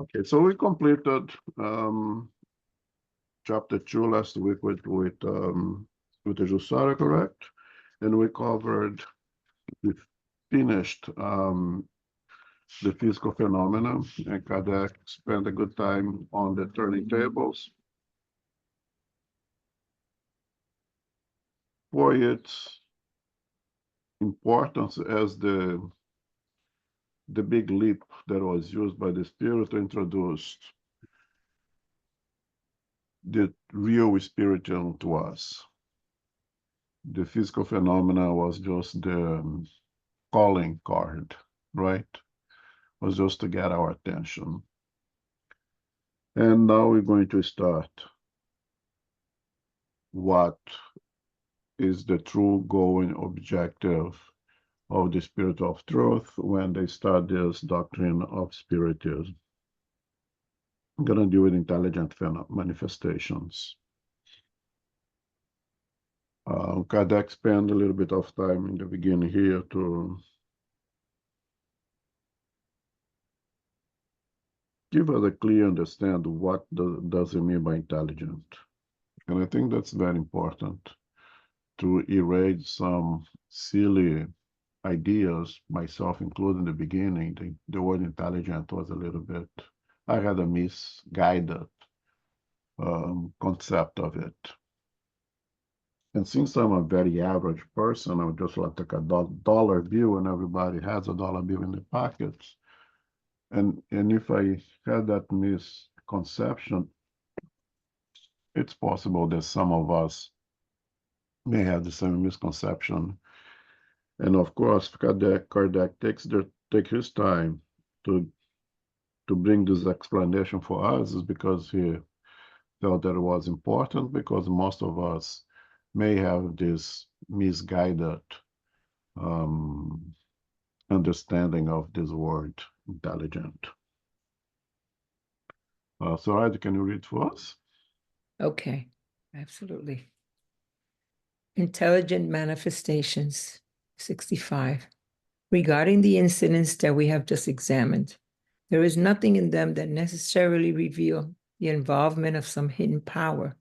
Okay, so we completed chapter 2 last week with the Jusara, correct? And we finished the physical phenomena, and Kardec spent a good time on the turning tables. For its importance as the big leap that was used by the Spirit to introduce the real spiritual to us. The physical phenomena was just the calling card, right? Was just to get our attention. And now we're going to start what is the true goal and objective of the Spirit of Truth when they start this doctrine of Spiritism. I'm going to deal with intelligent manifestations. Kardec spent a little bit of time in the beginning here to give us a clear understanding what does it mean by intelligent. And I think that's very important to erase some silly ideas, myself included in the beginning. The word intelligent was a little bit, I had a misguided concept of it. And since I'm a very average person, I'm just like a dollar bill, and everybody has a dollar bill in their pockets. And if I had that misconception, it's possible that some of us may have the same misconception. And of course, Kardec take his time to bring this explanation for us is because he felt that it was important, because most of us may have this misguided understanding of this word intelligent. So, Ed, can you read for us? Okay, absolutely. Intelligent manifestations, 65. Regarding the incidents that we have just examined, there is nothing in them that necessarily reveal the involvement of some hidden power.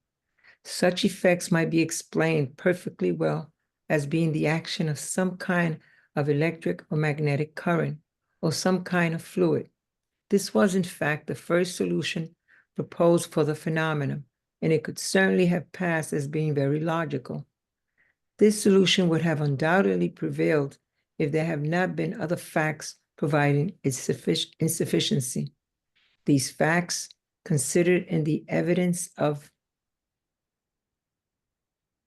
Such effects might be explained perfectly well as being the action of some kind of electric or magnetic current, or some kind of fluid. This was, in fact, the first solution proposed for the phenomenon, and it could certainly have passed as being very logical. This solution would have undoubtedly prevailed if there had not been other facts providing its insufficiency. These facts, considered in the evidence of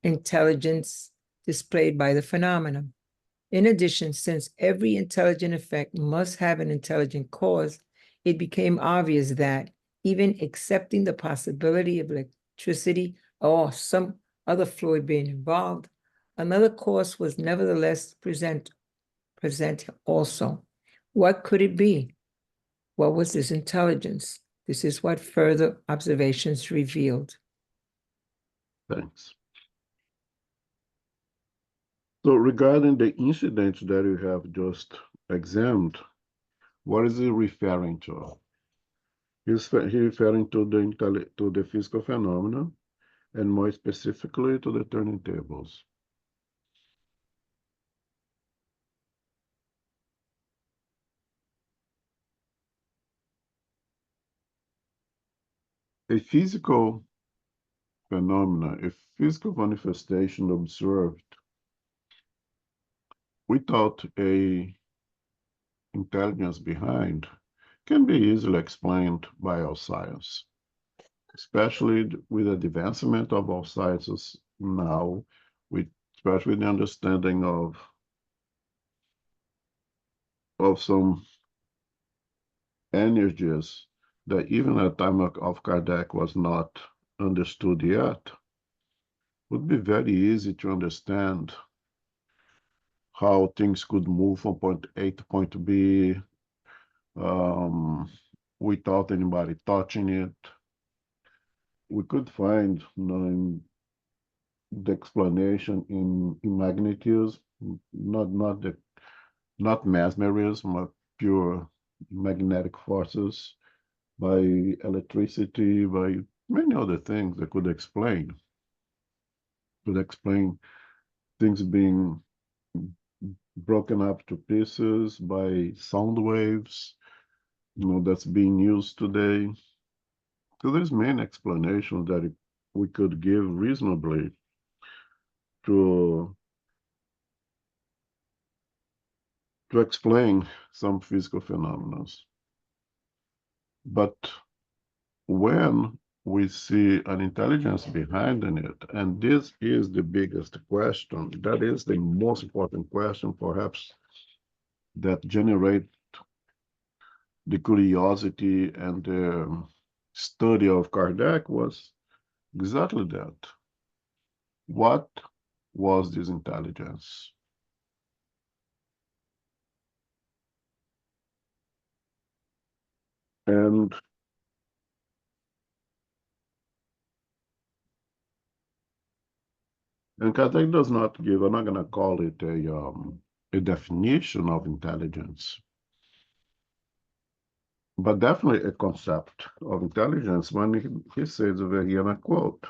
intelligence displayed by the phenomenon. In addition, since every intelligent effect must have an intelligent cause, it became obvious that, even accepting the possibility of electricity or some other fluid being involved, another cause was nevertheless present also. What could it be? What was this intelligence? This is what further observations revealed. Thanks. So regarding the incident that you have just examined, what is he referring to? He's referring to the physical phenomena, and more specifically to the turning tables. A physical phenomena, a physical manifestation observed without a intelligence behind can be easily explained by our science, especially with the advancement of our sciences now, especially the understanding of some energies that even at the time of Kardec was not understood yet. Would be very easy to understand how things could move from point A to point B without anybody touching it. We could find the explanation in magnetism, not mesmerism, but pure magnetic forces. by electricity, by many other things that could explain things being broken up to pieces by sound waves, that's being used today. So there's many explanations that we could give reasonably to explain some physical phenomena. But when we see an intelligence behind it, and this is the biggest question, that is the most important question, perhaps, that generate the curiosity and the study of Kardec was exactly that. What was this intelligence? And Kardec does not give, I'm not going to call it a definition of intelligence, but definitely a concept of intelligence when he says over here, and I quote,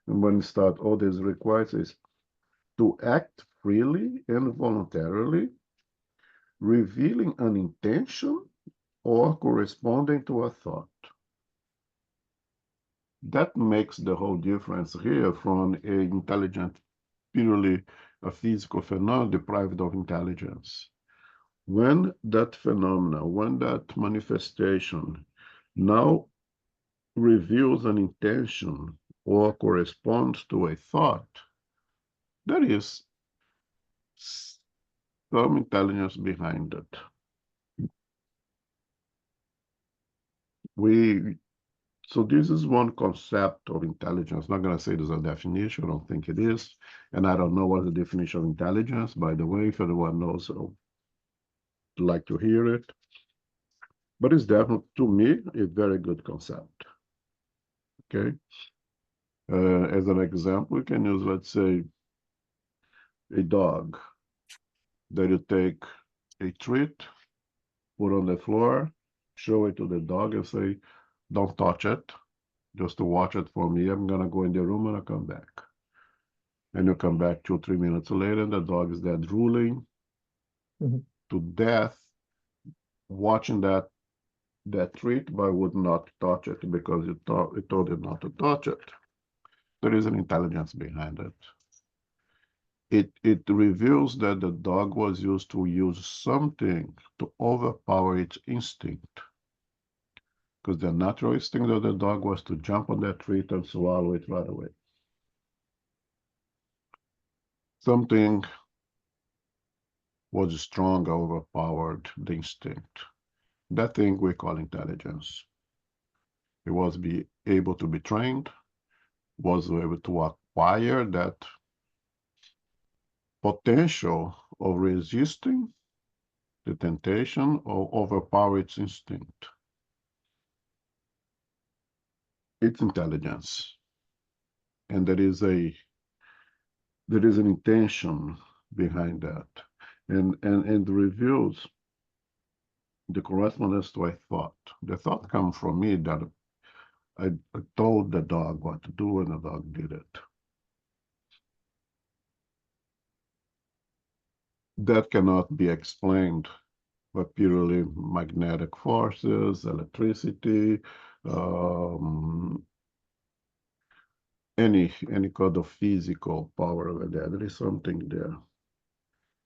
and when he start, all this requires is to act freely and voluntarily, revealing an intention or corresponding to a thought. That makes the whole difference here from an intelligent, purely a physical phenomenon deprived of intelligence. When that phenomena, when that manifestation now reveals an intention or corresponds to a thought, there is some intelligence behind it. So this is one concept of intelligence. I'm not going to say there's a definition. I don't think it is. And I don't know what the definition of intelligence, by the way, if anyone knows, I'd like to hear it. But it's definitely, to me, a very good concept. Okay? As an example, we can use, let's say, a dog that you take a treat, put on the floor, show it to the dog and say, don't touch it, just to watch it for me. I'm going to go in the room and I'll come back. And you come back 2 or 3 minutes later, and the dog is there drooling to death, watching that treat, but would not touch it because it told it not to touch it. There is an intelligence behind it. It reveals that the dog was used to use something to overpower its instinct. Because the natural instinct of the dog was to jump on that treat and swallow it right away. Something was strong, overpowered the instinct. That thing we call intelligence. It was able to be trained, was able to acquire that potential of resisting the temptation or overpower its instinct. It's intelligence. And there is an intention behind that. And reveals the correspondence to a thought. The thought comes from me that I told the dog what to do and the dog did it. That cannot be explained by purely magnetic forces, electricity, any kind of physical power over there. There is something there.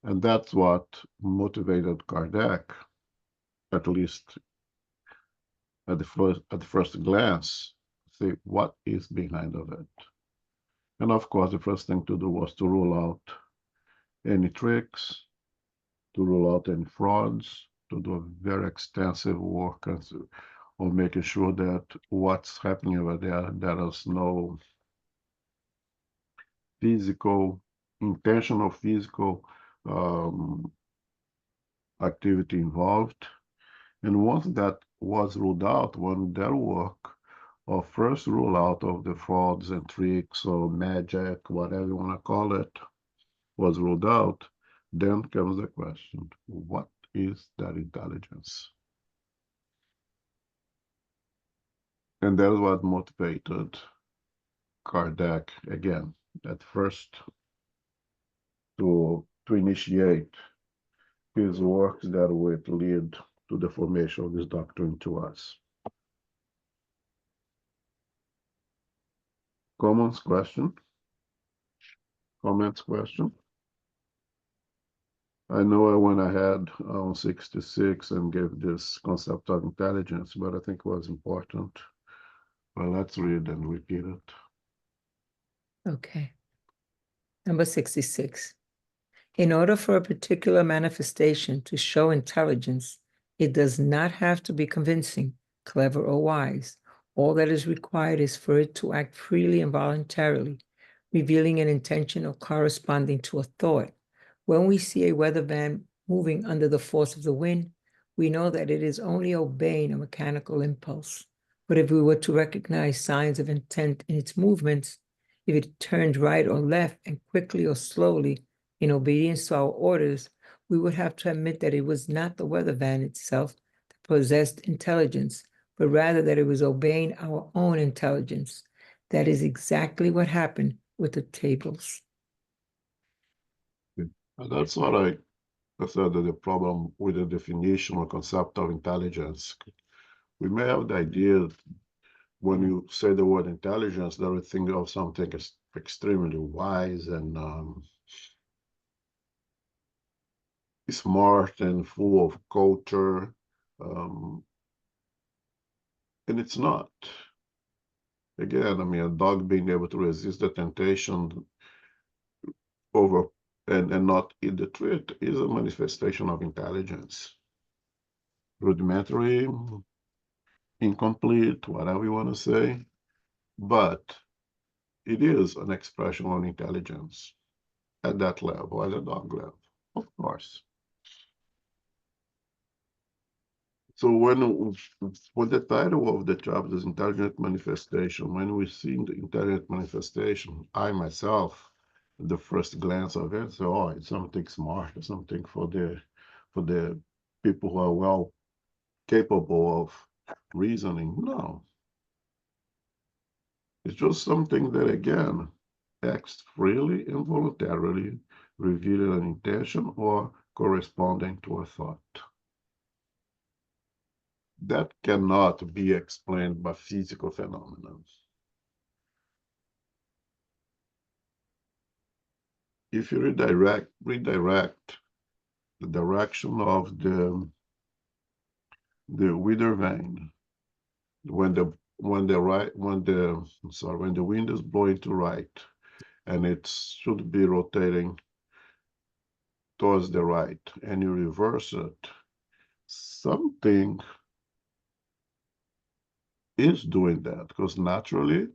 And that's what motivated Kardec, at least at the first glance, say what is behind of it. And of course, the first thing to do was to rule out any tricks, to rule out any frauds, to do a very extensive work on making sure that what's happening over there, there is no intentional physical activity involved. And once that was ruled out, when their work of first rule out of the frauds and tricks or magic, whatever you want to call it, was ruled out, then comes the question, what is that intelligence? And that's what motivated Kardec again at first to initiate his works that would lead to the formation of this doctrine to us. Comments, question? Comments, question? I know I went ahead on 66 and gave this concept of intelligence, but I think it was important. Well, let's read and repeat it. Okay. Number 66. In order for a particular manifestation to show intelligence, it does not have to be convincing, clever, or wise. All that is required is for it to act freely and voluntarily, revealing an intention or corresponding to a thought. When we see a weather van moving under the force of the wind, we know that it is only obeying a mechanical impulse. But if we were to recognize signs of intent in its movements, if it turned right or left and quickly or slowly in obedience to our orders, we would have to admit that it was not the weather van itself that possessed intelligence, but rather that it was obeying our own intelligence. That is exactly what happened with the tables. And that's what I said, that the problem with the definition or concept of intelligence. We may have the idea when you say the word intelligence that we think of something as extremely wise and smart and full of culture, and it's not. Again, I mean, a dog being able to resist the temptation over and not eat the treat is a manifestation of intelligence. Rudimentary, incomplete, whatever you want to say, but it is an expression of intelligence at that level, at the dog level, of course. So when the title of the chapter is Intelligent Manifestation, when we see the intelligent manifestation, I myself, the first glance of it, so oh, it's something smart, something for the people who are well capable of reasoning. No. It's just something that, again, acts freely and voluntarily, revealing an intention or corresponding to a thought. That cannot be explained by physical phenomena. If you redirect the direction of the weather vane, when the wind is blowing to right, and it should be rotating towards the right, and you reverse it, something is doing that, because naturally,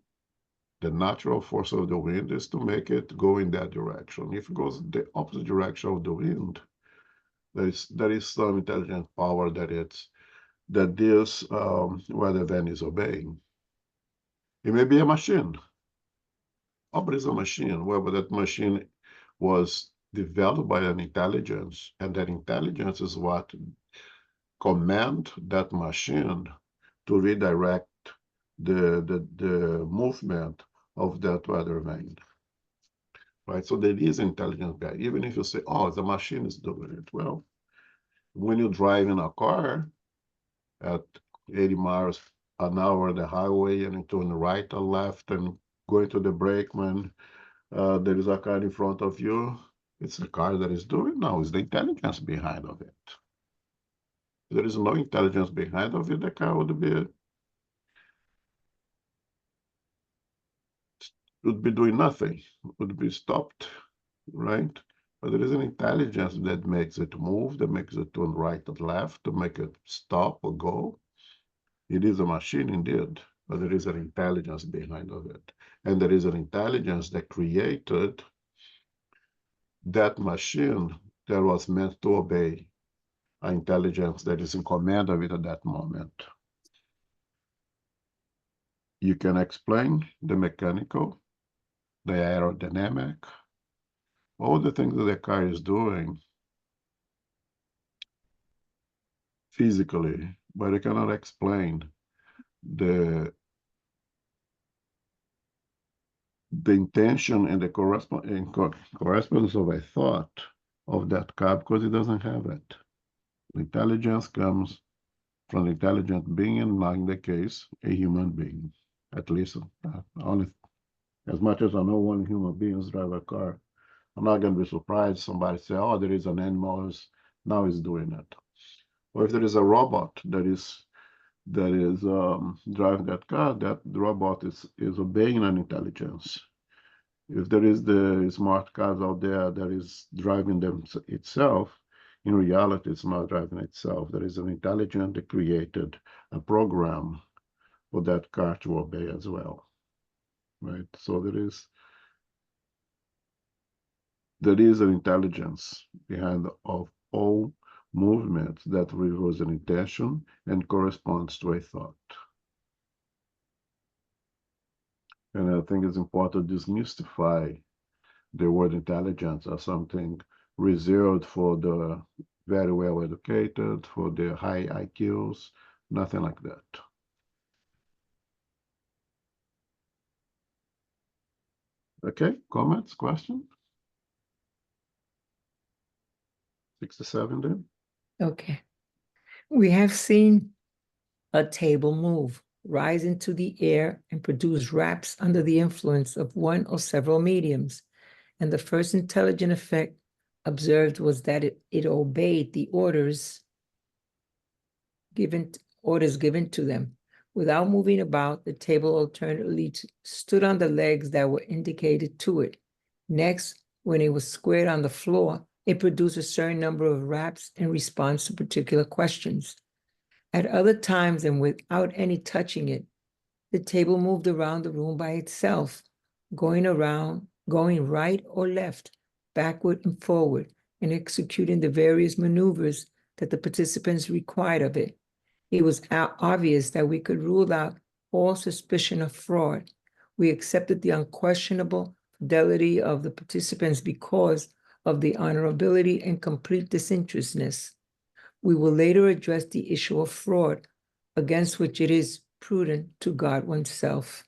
the natural force of the wind is to make it go in that direction. If it goes the opposite direction of the wind, there is some intelligent power that this weather vane is obeying. It may be a machine. Oh, but it's a machine. Well, but that machine was developed by an intelligence, and that intelligence is what command that machine to redirect the movement of that weather vane. Right? So there is intelligence guy. Even if you say, oh, the machine is doing it. Well, when you drive in a car at 80 miles an hour on the highway and you turn right or left and going to the brake when there is a car in front of you, it's the car that is doing it. No, it's the intelligence behind of it. If there is no intelligence behind of it, the car would be doing nothing, would be stopped, right? But there is an intelligence that makes it move, that makes it turn right or left, to make it stop or go. It is a machine indeed, but there is an intelligence behind of it. And there is an intelligence that created that machine that was meant to obey an intelligence that is in command of it at that moment. You can explain the mechanical, the aerodynamic, all the things that the car is doing physically, but you cannot explain the the intention and the correspondence of a thought of that card because it doesn't have it. Intelligence comes from the intelligent being, and not in the case, a human being. At least only as much as I know one human beings drive a car. I'm not going to be surprised somebody say, oh, there is an animal now is doing it. Or if there is a robot that is driving that car, that the robot is obeying an intelligence. If there is the smart cars out there that is driving them itself, in reality, it's not driving itself. There is an intelligence that created a program for that car to obey as well, right? So there is an intelligence behind of all movements that reveals an intention and corresponds to a thought. And I think it's important to demystify the word intelligence as something reserved for the very well educated, for the high IQs, nothing like that. Okay, comments, questions? 67 then? Okay. We have seen a table move, rise into the air, and produce raps under the influence of one or several mediums. And the first intelligent effect observed was that it obeyed the orders given to them. Without moving about, the table alternately stood on the legs that were indicated to it. Next, when it was squared on the floor, it produced a certain number of raps in response to particular questions. At other times, and without any touching it, the table moved around the room by itself, going right or left, backward and forward, and executing the various maneuvers that the participants required of it. It was obvious that we could rule out all suspicion of fraud. We accepted the unquestionable fidelity of the participants because of the honorability and complete disinterestedness. We will later address the issue of fraud, against which it is prudent to guard oneself.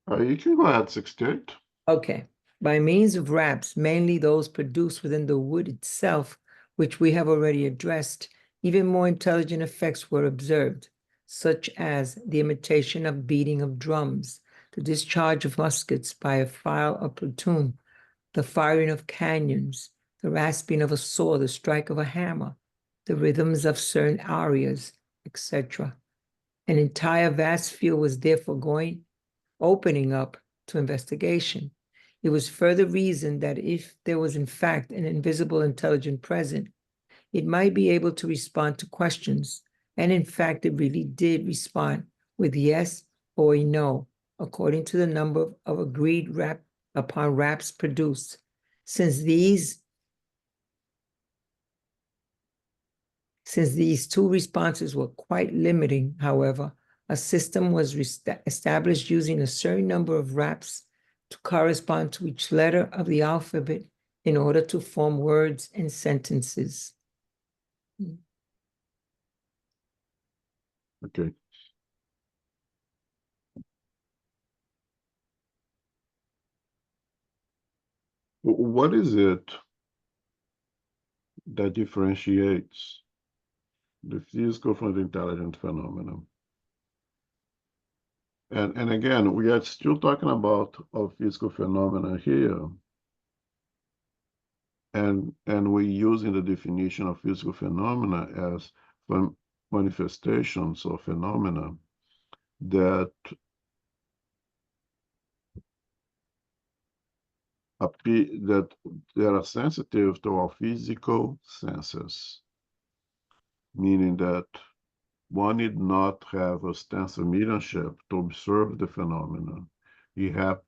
You can go ahead, 68. Okay. By means of raps, mainly those produced within the wood itself, which we have already addressed, even more intelligent effects were observed, such as the imitation of beating of drums, the discharge of muskets by a file or platoon, the firing of cannons, the rasping of a saw, the strike of a hammer, the rhythms of certain arias, etc. An entire vast field was therefore opening up to investigation. It was further reasoned that if there was in fact an invisible intelligence present, it might be able to respond to questions, and in fact it really did respond with yes or a no, according to the number of agreed raps produced. Since these two responses were quite limiting, however, a system was established using a certain number of raps to correspond to each letter of the alphabet in order to form words and sentences. Okay. What is it that differentiates the physical from the intelligent phenomenon? And again, we are still talking about a physical phenomena here. And we're using the definition of physical phenomena as manifestations or phenomena that they are sensitive to our physical senses, meaning that one need not have a stance of mediumship to observe the phenomena. You have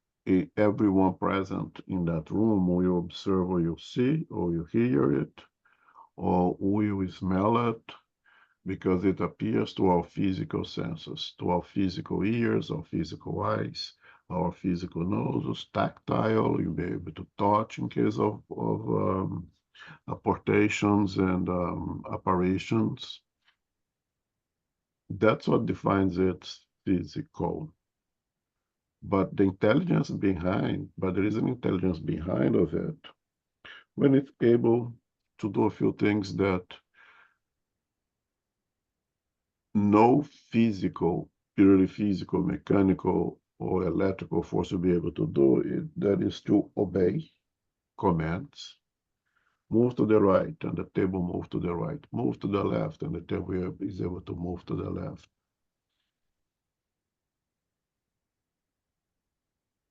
everyone present in that room will observe or you see or you hear it or will smell it because it appears to our physical senses, to our physical ears, our physical eyes, our physical noses, tactile, you'll be able to touch in case of apportations and apparitions. That's what defines it physical. but the intelligence behind, but there is an intelligence behind of it when it's able to do a few things that no physical, purely physical, mechanical, or electrical force will be able to do it. That is to obey commands. Move to the right, and the table move to the right. Move to the left, and the table is able to move to the left.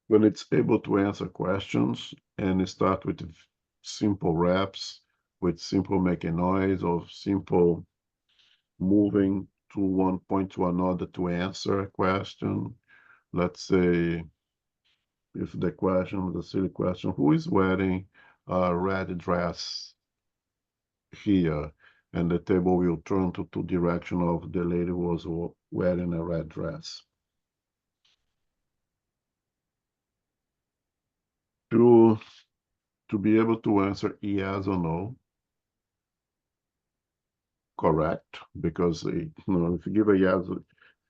When it's able to answer questions and start with simple reps, with simple making noise or simple moving to one point to another to answer a question. Let's say if the question is a silly question, who is wearing a red dress here? And the table will turn to direction of the lady who was wearing a red dress. To be able to answer yes or no, correct, because if you give a yes,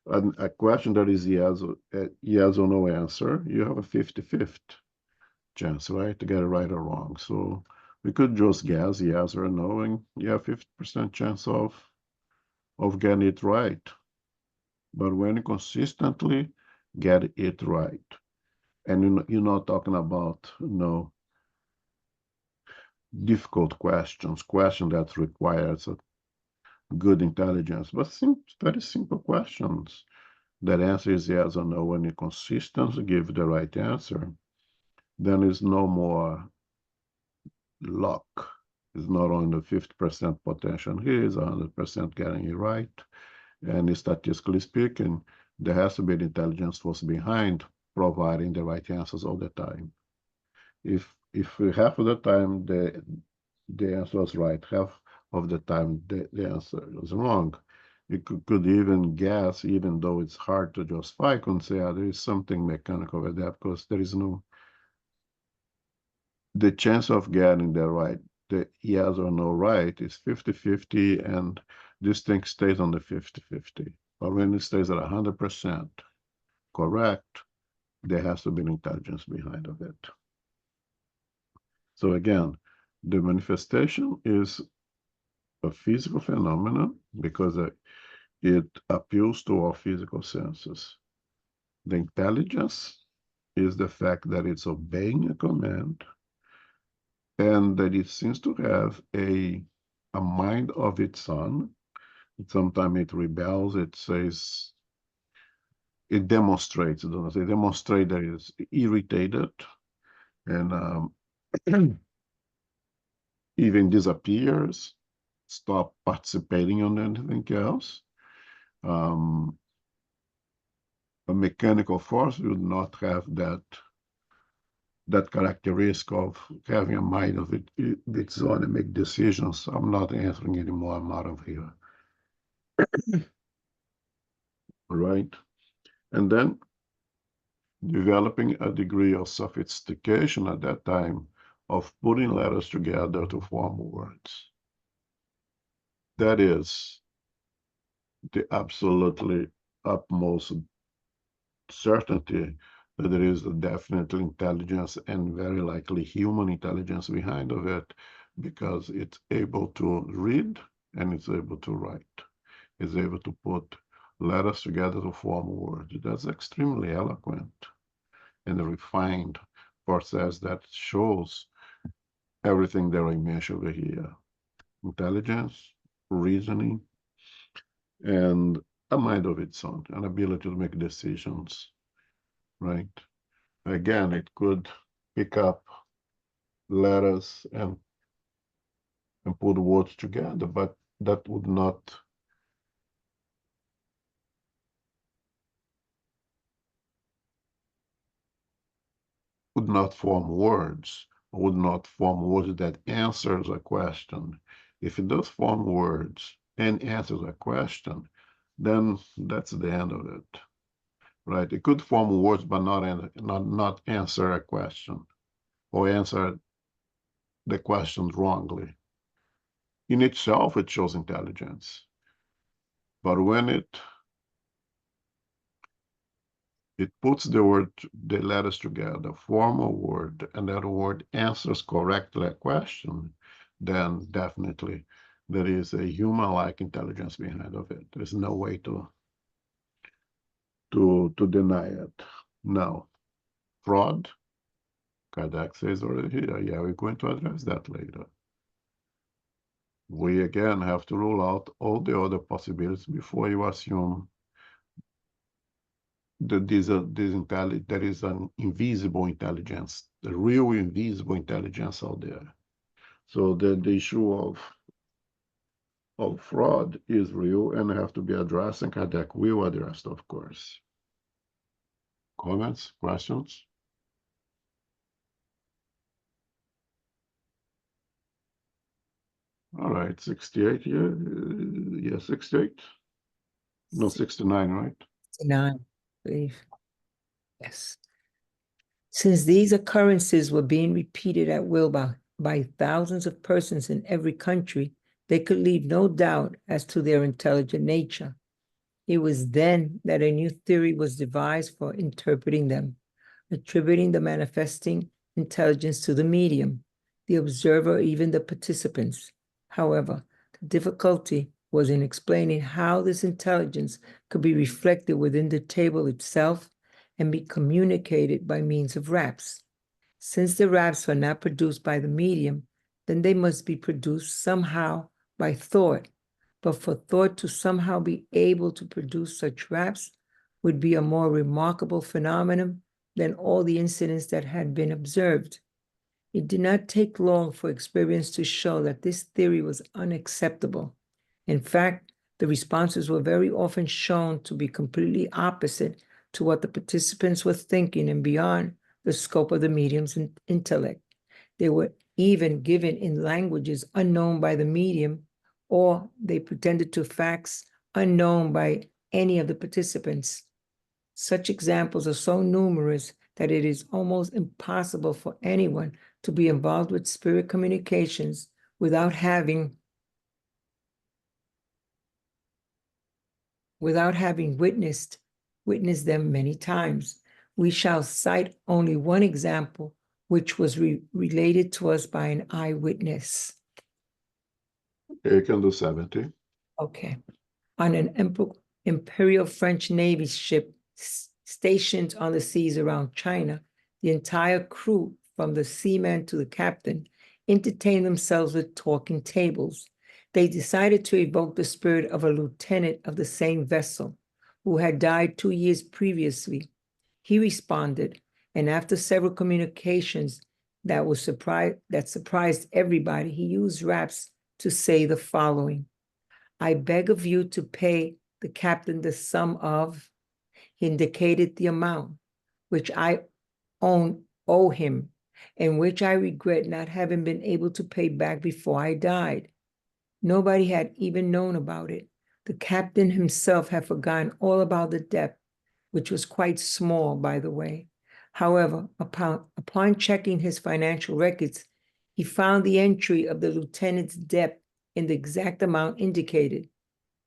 a question that is yes or no answer, you have a 50-50 chance, right, to get it right or wrong. So we could just guess yes or no, and you have 50% chance of getting it right. But when you consistently get it right, and you're not talking about difficult questions that requires a good intelligence, but very simple questions that answer is yes or no. When you consistently give the right answer, then it's no more luck. It's not only 50% potential here, it's 100% getting it right. And statistically speaking, there has to be the intelligence force behind providing the right answers all the time. If half of the time the answer was right, half of the time the answer was wrong, you could even guess, even though it's hard to justify, and say, there is something mechanical with that, because there is the chance of getting the yes or no right is 50-50, and this thing stays on the 50-50. But when it stays at 100% correct, there has to be an intelligence behind of it. So again, the manifestation is a physical phenomenon because it appeals to our physical senses. The intelligence is the fact that it's obeying a command and that it seems to have a mind of its own. Sometimes it rebels, it says, it demonstrates, it demonstrates that it's irritated and even disappears, stop participating on anything else. A mechanical force would not have that characteristic of having a mind of its own and make decisions. I'm not answering anymore. I'm out of here. Right? And then developing a degree of sophistication at that time of putting letters together to form words. That is the absolutely utmost certainty that there is a definite intelligence and very likely human intelligence behind of it, because it's able to read and it's able to write. It's able to put letters together to form words. That's extremely eloquent and refined process that shows everything that I mentioned over here. Intelligence, reasoning, and a mind of its own, an ability to make decisions, right? Again, it could pick up letters and put words together, but that would not form words, would not form words that answers a question. If it does form words and answers a question, then that's the end of it, right? It could form words but not answer a question or answer the question wrongly. In itself, it shows intelligence. But when it it puts the letters together, form a word, and that word answers correctly a question, then definitely there is a human-like intelligence behind of it. There's no way to deny it. Now, fraud, Kardec says already here. Yeah, we're going to address that later. We again have to rule out all the other possibilities before you assume that there is an invisible intelligence, the real invisible intelligence out there. So the issue of fraud is real and have to be addressed, and Kardec will address, of course. Comments, questions? All right, 68 here. Yeah, 68. No, 69, right? 69, I believe. Yes. Since these occurrences were being repeated at will by thousands of persons in every country, they could leave no doubt as to their intelligent nature. It was then that a new theory was devised for interpreting them, attributing the manifesting intelligence to the medium, the observer, or even the participants. However, the difficulty was in explaining how this intelligence could be reflected within the table itself and be communicated by means of raps. Since the raps are not produced by the medium, then they must be produced somehow by thought. But for thought to somehow be able to produce such raps would be a more remarkable phenomenon than all the incidents that had been observed. It did not take long for experience to show that this theory was unacceptable. In fact, the responses were very often shown to be completely opposite to what the participants were thinking and beyond the scope of the medium's intellect. They were even given in languages unknown by the medium, or they pretended to facts unknown by any of the participants. Such examples are so numerous that it is almost impossible for anyone to be involved with spirit communications without having witnessed them many times. We shall cite only one example, which was related to us by an eyewitness. Okay, you can do 70. Okay. On an Imperial French Navy ship stationed on the seas around China, the entire crew, from the seaman to the captain, entertained themselves with talking tables. They decided to evoke the spirit of a lieutenant of the same vessel who had died 2 years previously. He responded, and after several communications that surprised everybody, he used raps to say the following: "I beg of you to pay the captain the sum of," he indicated the amount, "which I owe him, and which I regret not having been able to pay back before I died." Nobody had even known about it. The captain himself had forgotten all about the debt, which was quite small, by the way. However, upon checking his financial records, he found the entry of the lieutenant's debt in the exact amount indicated.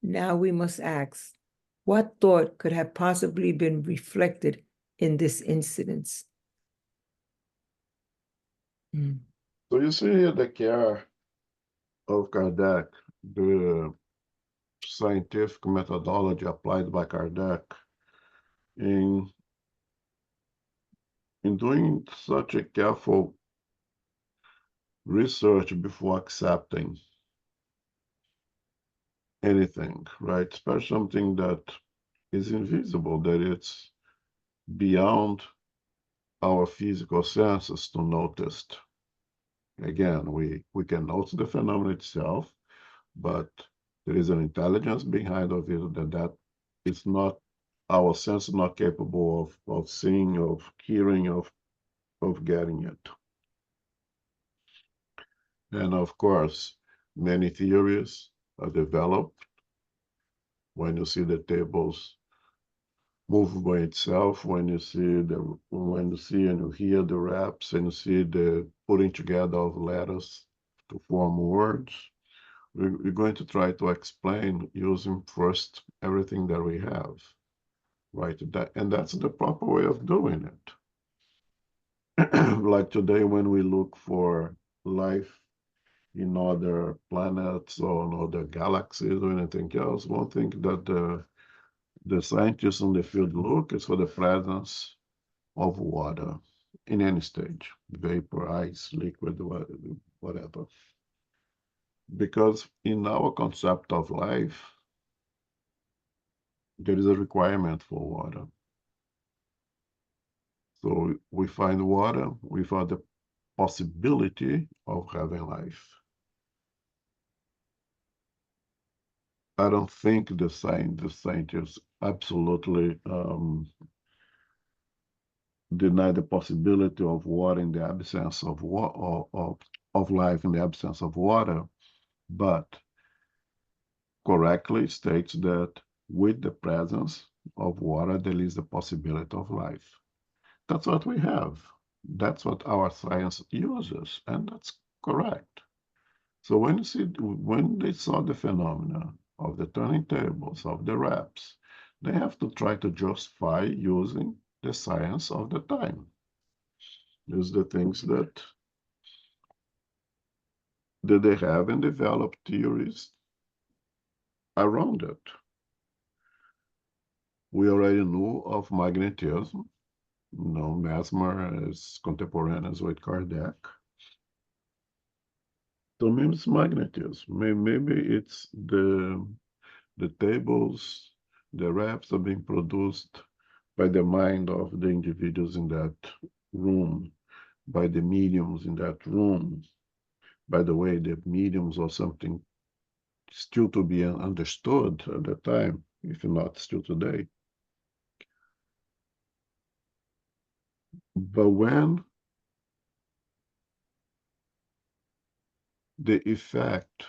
Now we must ask, what thought could have possibly been reflected in this incident? So you see here the care of Kardec, the scientific methodology applied by Kardec in doing such a careful research before accepting anything, right? Especially something that is invisible, that it's beyond our physical senses to notice. Again, we can notice the phenomenon itself, but there is an intelligence behind of it that is not, our sense is not capable of seeing, of hearing, of getting it. And of course, many theories are developed. When you see the tables move by itself, when you see and you hear the raps, and you see the putting together of letters to form words, we're going to try to explain using first everything that we have. right? And that's the proper way of doing it. Like today, when we look for life in other planets or in other galaxies or anything else, one thing that the scientists in the field look is for the presence of water in any stage, vapor, ice, liquid, whatever. Because in our concept of life, there is a requirement for water. So we find water without the possibility of having life. I don't think the scientists absolutely deny the possibility of water in the absence of of life in the absence of water, but correctly states that with the presence of water, there is the possibility of life. That's what we have. That's what our science uses, and that's correct. So when they saw the phenomena of the turning tables, of the reps, they have to try to justify using the science of the time. Use the things that they have and develop theories around it. We already knew of magnetism. Mesmer is contemporaneous with Kardec. So maybe it's magnetism. Maybe it's the tables, the reps are being produced by the mind of the individuals in that room, by the mediums in that room. By the way, the mediums or something still to be understood at the time, if not still today. But when the effect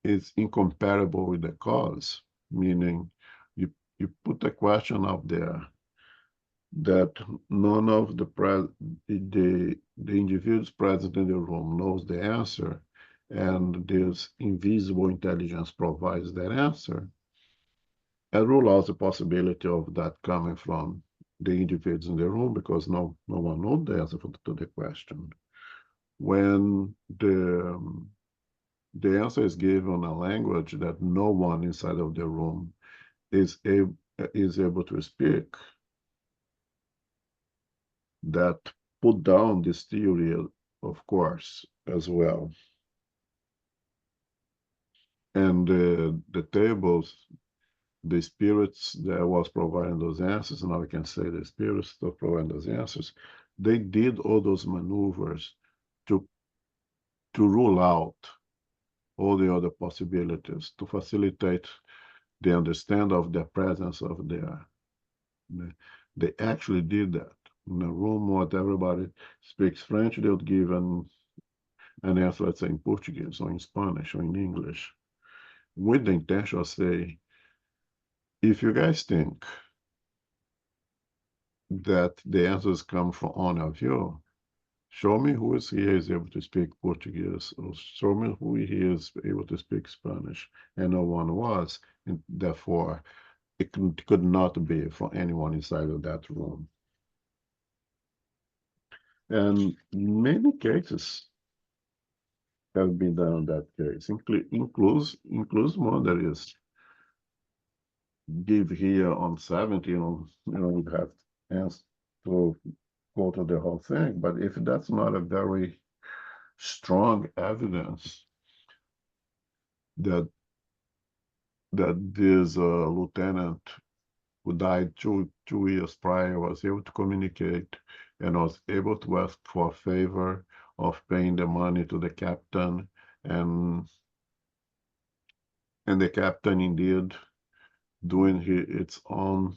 is incomparable with the cause, meaning you put a question up there that none of the individuals present in the room knows the answer, and this invisible intelligence provides that answer, and rule out the possibility of that coming from the individuals in the room because no one knows the answer to the question. When the answer is given in a language that no one inside of the room is able to speak, that put down this theory, of course, as well. And the tables, the spirits that was providing those answers, now we can say the spirits that providing those answers, they did all those maneuvers to rule out all the other possibilities, to facilitate the understanding of the presence of there. They actually did that. In a room where everybody speaks French, they would give an answer, let's say, in Portuguese or in Spanish or in English, with the intention of saying, if you guys think that the answers come from one of you, show me who is here is able to speak Portuguese, or show me who here is able to speak Spanish, and no one was, and therefore it could not be for anyone inside of that room. And many cases have been done in that case, includes one that is give here on 70, we have answers to go to the whole thing. But if that's not a very strong evidence that this lieutenant who died two years prior was able to communicate and was able to ask for a favor of paying the money to the captain, and the captain indeed doing its own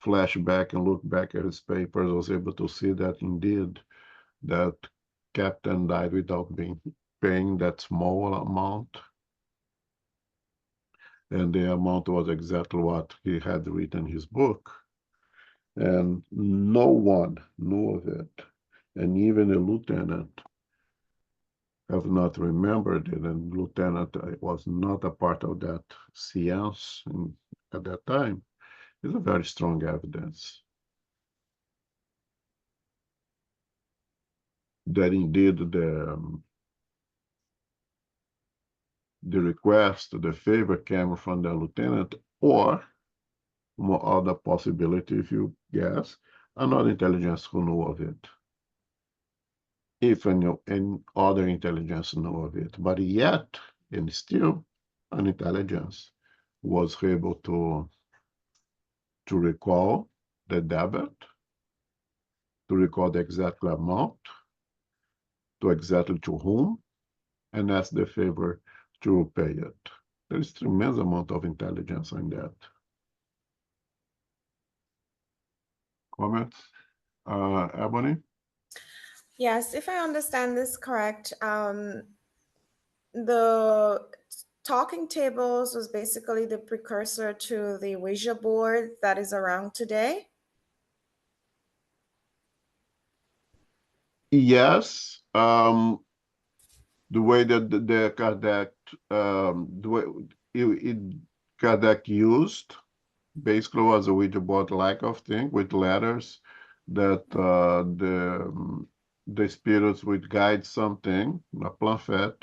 flashback and look back at his papers was able to see that indeed that captain died without paying that small amount, and the amount was exactly what he had written in his book, and no one knew of it, and even the lieutenant have not remembered it, and lieutenant was not a part of that science at that time. It's a very strong evidence that indeed the request, the favor came from the lieutenant, or more other possibility, if you guess, another intelligence who knew of it. If any other intelligence knew of it, but yet, and still, an intelligence was able to recall the debit, to recall the exact amount, to exactly to whom, and ask the favor to pay it. There is tremendous amount of intelligence in that. Comments, Ebony? Yes, if I understand this correct, the talking tables was basically the precursor to the Ouija board that is around today. Yes, the way that the Kardec, the way Kardec used, basically was a Ouija board-like of thing with letters that the spirits would guide something, a planfet,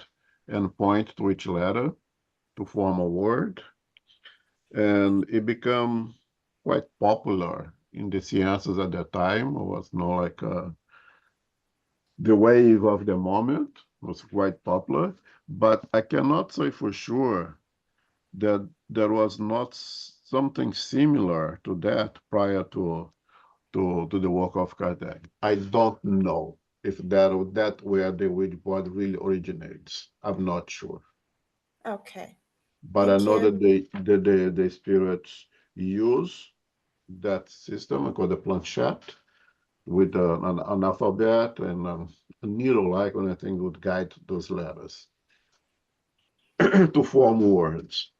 and point to each letter to form a word. And it became quite popular in the sciences at that time. It was not like the wave of the moment was quite popular, but I cannot say for sure that there was not something similar to that prior to the work of Kardec. I don't know if that where the Ouija board really originates. I'm not sure. Okay. But Thank I know you. that the spirits use that system called the planchette with an alphabet and a needle-like one, I think, would guide those letters to form words,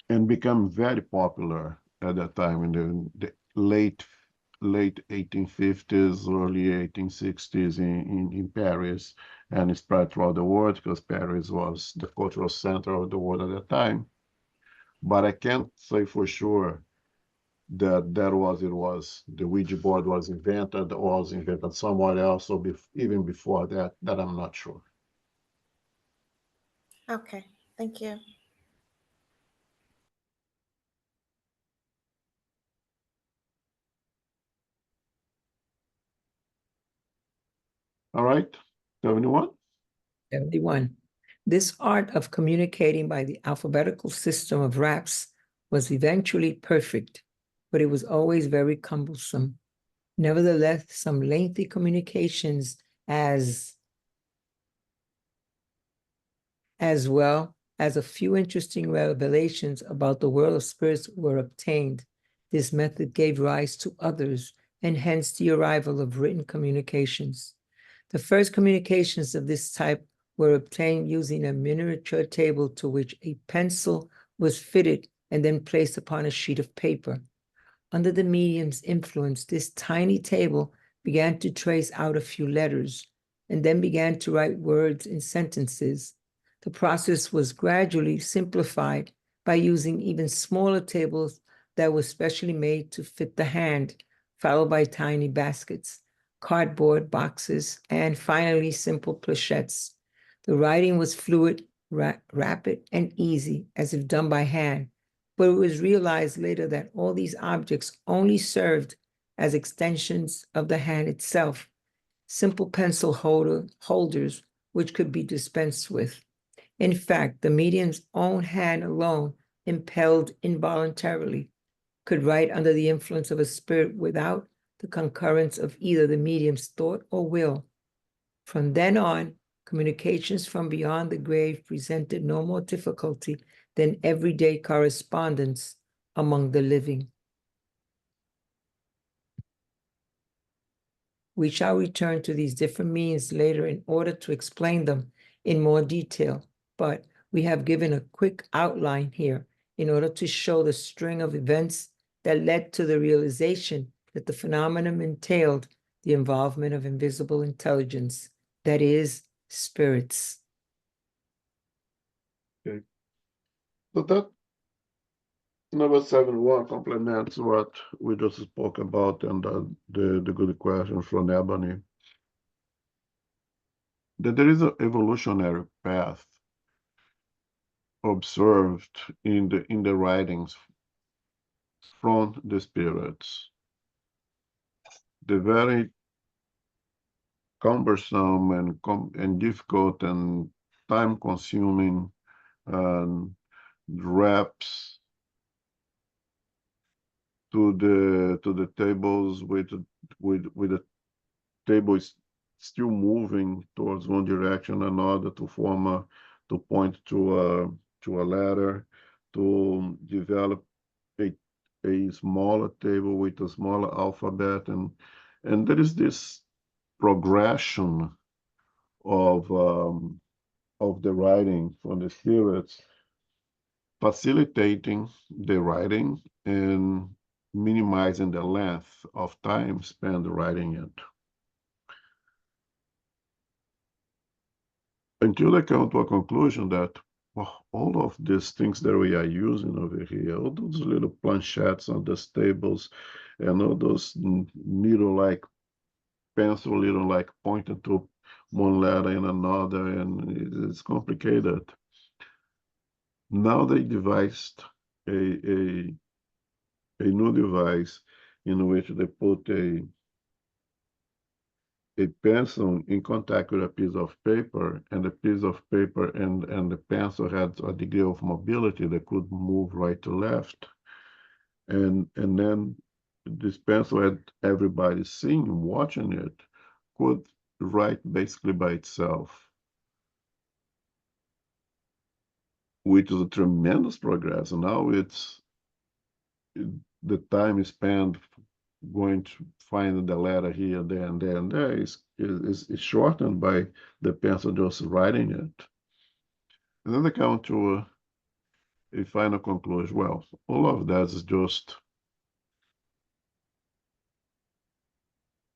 and become very popular at that time in the late 1850s, early 1860s in Paris, and it spread throughout the world because Paris was the cultural center of the world at that time. But I can't say for sure that the Ouija board was invented or was invented somewhere else, or even before that I'm not sure. Okay. Thank you. All right, 71. 71. This art of communicating by the alphabetical system of raps was eventually perfect, but it was always very cumbersome. Nevertheless, some lengthy communications as well as a few interesting revelations about the world of spirits were obtained. This method gave rise to others, and hence the arrival of written communications. The first communications of this type were obtained using a miniature table to which a pencil was fitted and then placed upon a sheet of paper. Under the medium's influence, this tiny table began to trace out a few letters and then began to write words and sentences. The process was gradually simplified by using even smaller tables that were specially made to fit the hand, followed by tiny baskets, cardboard boxes, and finally simple plachettes. The writing was fluid, rapid, and easy, as if done by hand, but it was realized later that all these objects only served as extensions of the hand itself, simple pencil holders which could be dispensed with. In fact, the medium's own hand alone, impelled involuntarily, could write under the influence of a spirit without the concurrence of either the medium's thought or will. From then on, communications from beyond the grave presented no more difficulty than everyday correspondence among the living. We shall return to these different means later in order to explain them in more detail, but we have given a quick outline here in order to show the string of events that led to the realization that the phenomenon entailed the involvement of invisible intelligence, that is, spirits. Okay. So Number 71 complements what we just spoke about and the good question from Ebony. That there is an evolutionary path observed in the writings from the spirits. The very cumbersome and difficult and time-consuming reps to the tables with the table is still moving towards one direction or another to form to point to a letter, to develop a smaller table with a smaller alphabet, and there is this progression of the writing from the spirits, facilitating the writing and minimizing the length of time spent writing it. Until they come to a conclusion that all of these things that we are using over here, all those little planchettes on the tables, and all those needle-like pencil, little-like pointing to one letter and another, and it's complicated. Now they devised a new device in which they put a pencil in contact with a piece of paper, and the piece of paper and the pencil had a degree of mobility that could move right to left. And then this pencil had everybody seeing, watching it, could write basically by itself, which is a tremendous progress. And now the time is spent going to find the letter here, there, and there, and there is shortened by the pencil just writing it. And then they come to a final conclusion. Well, all of that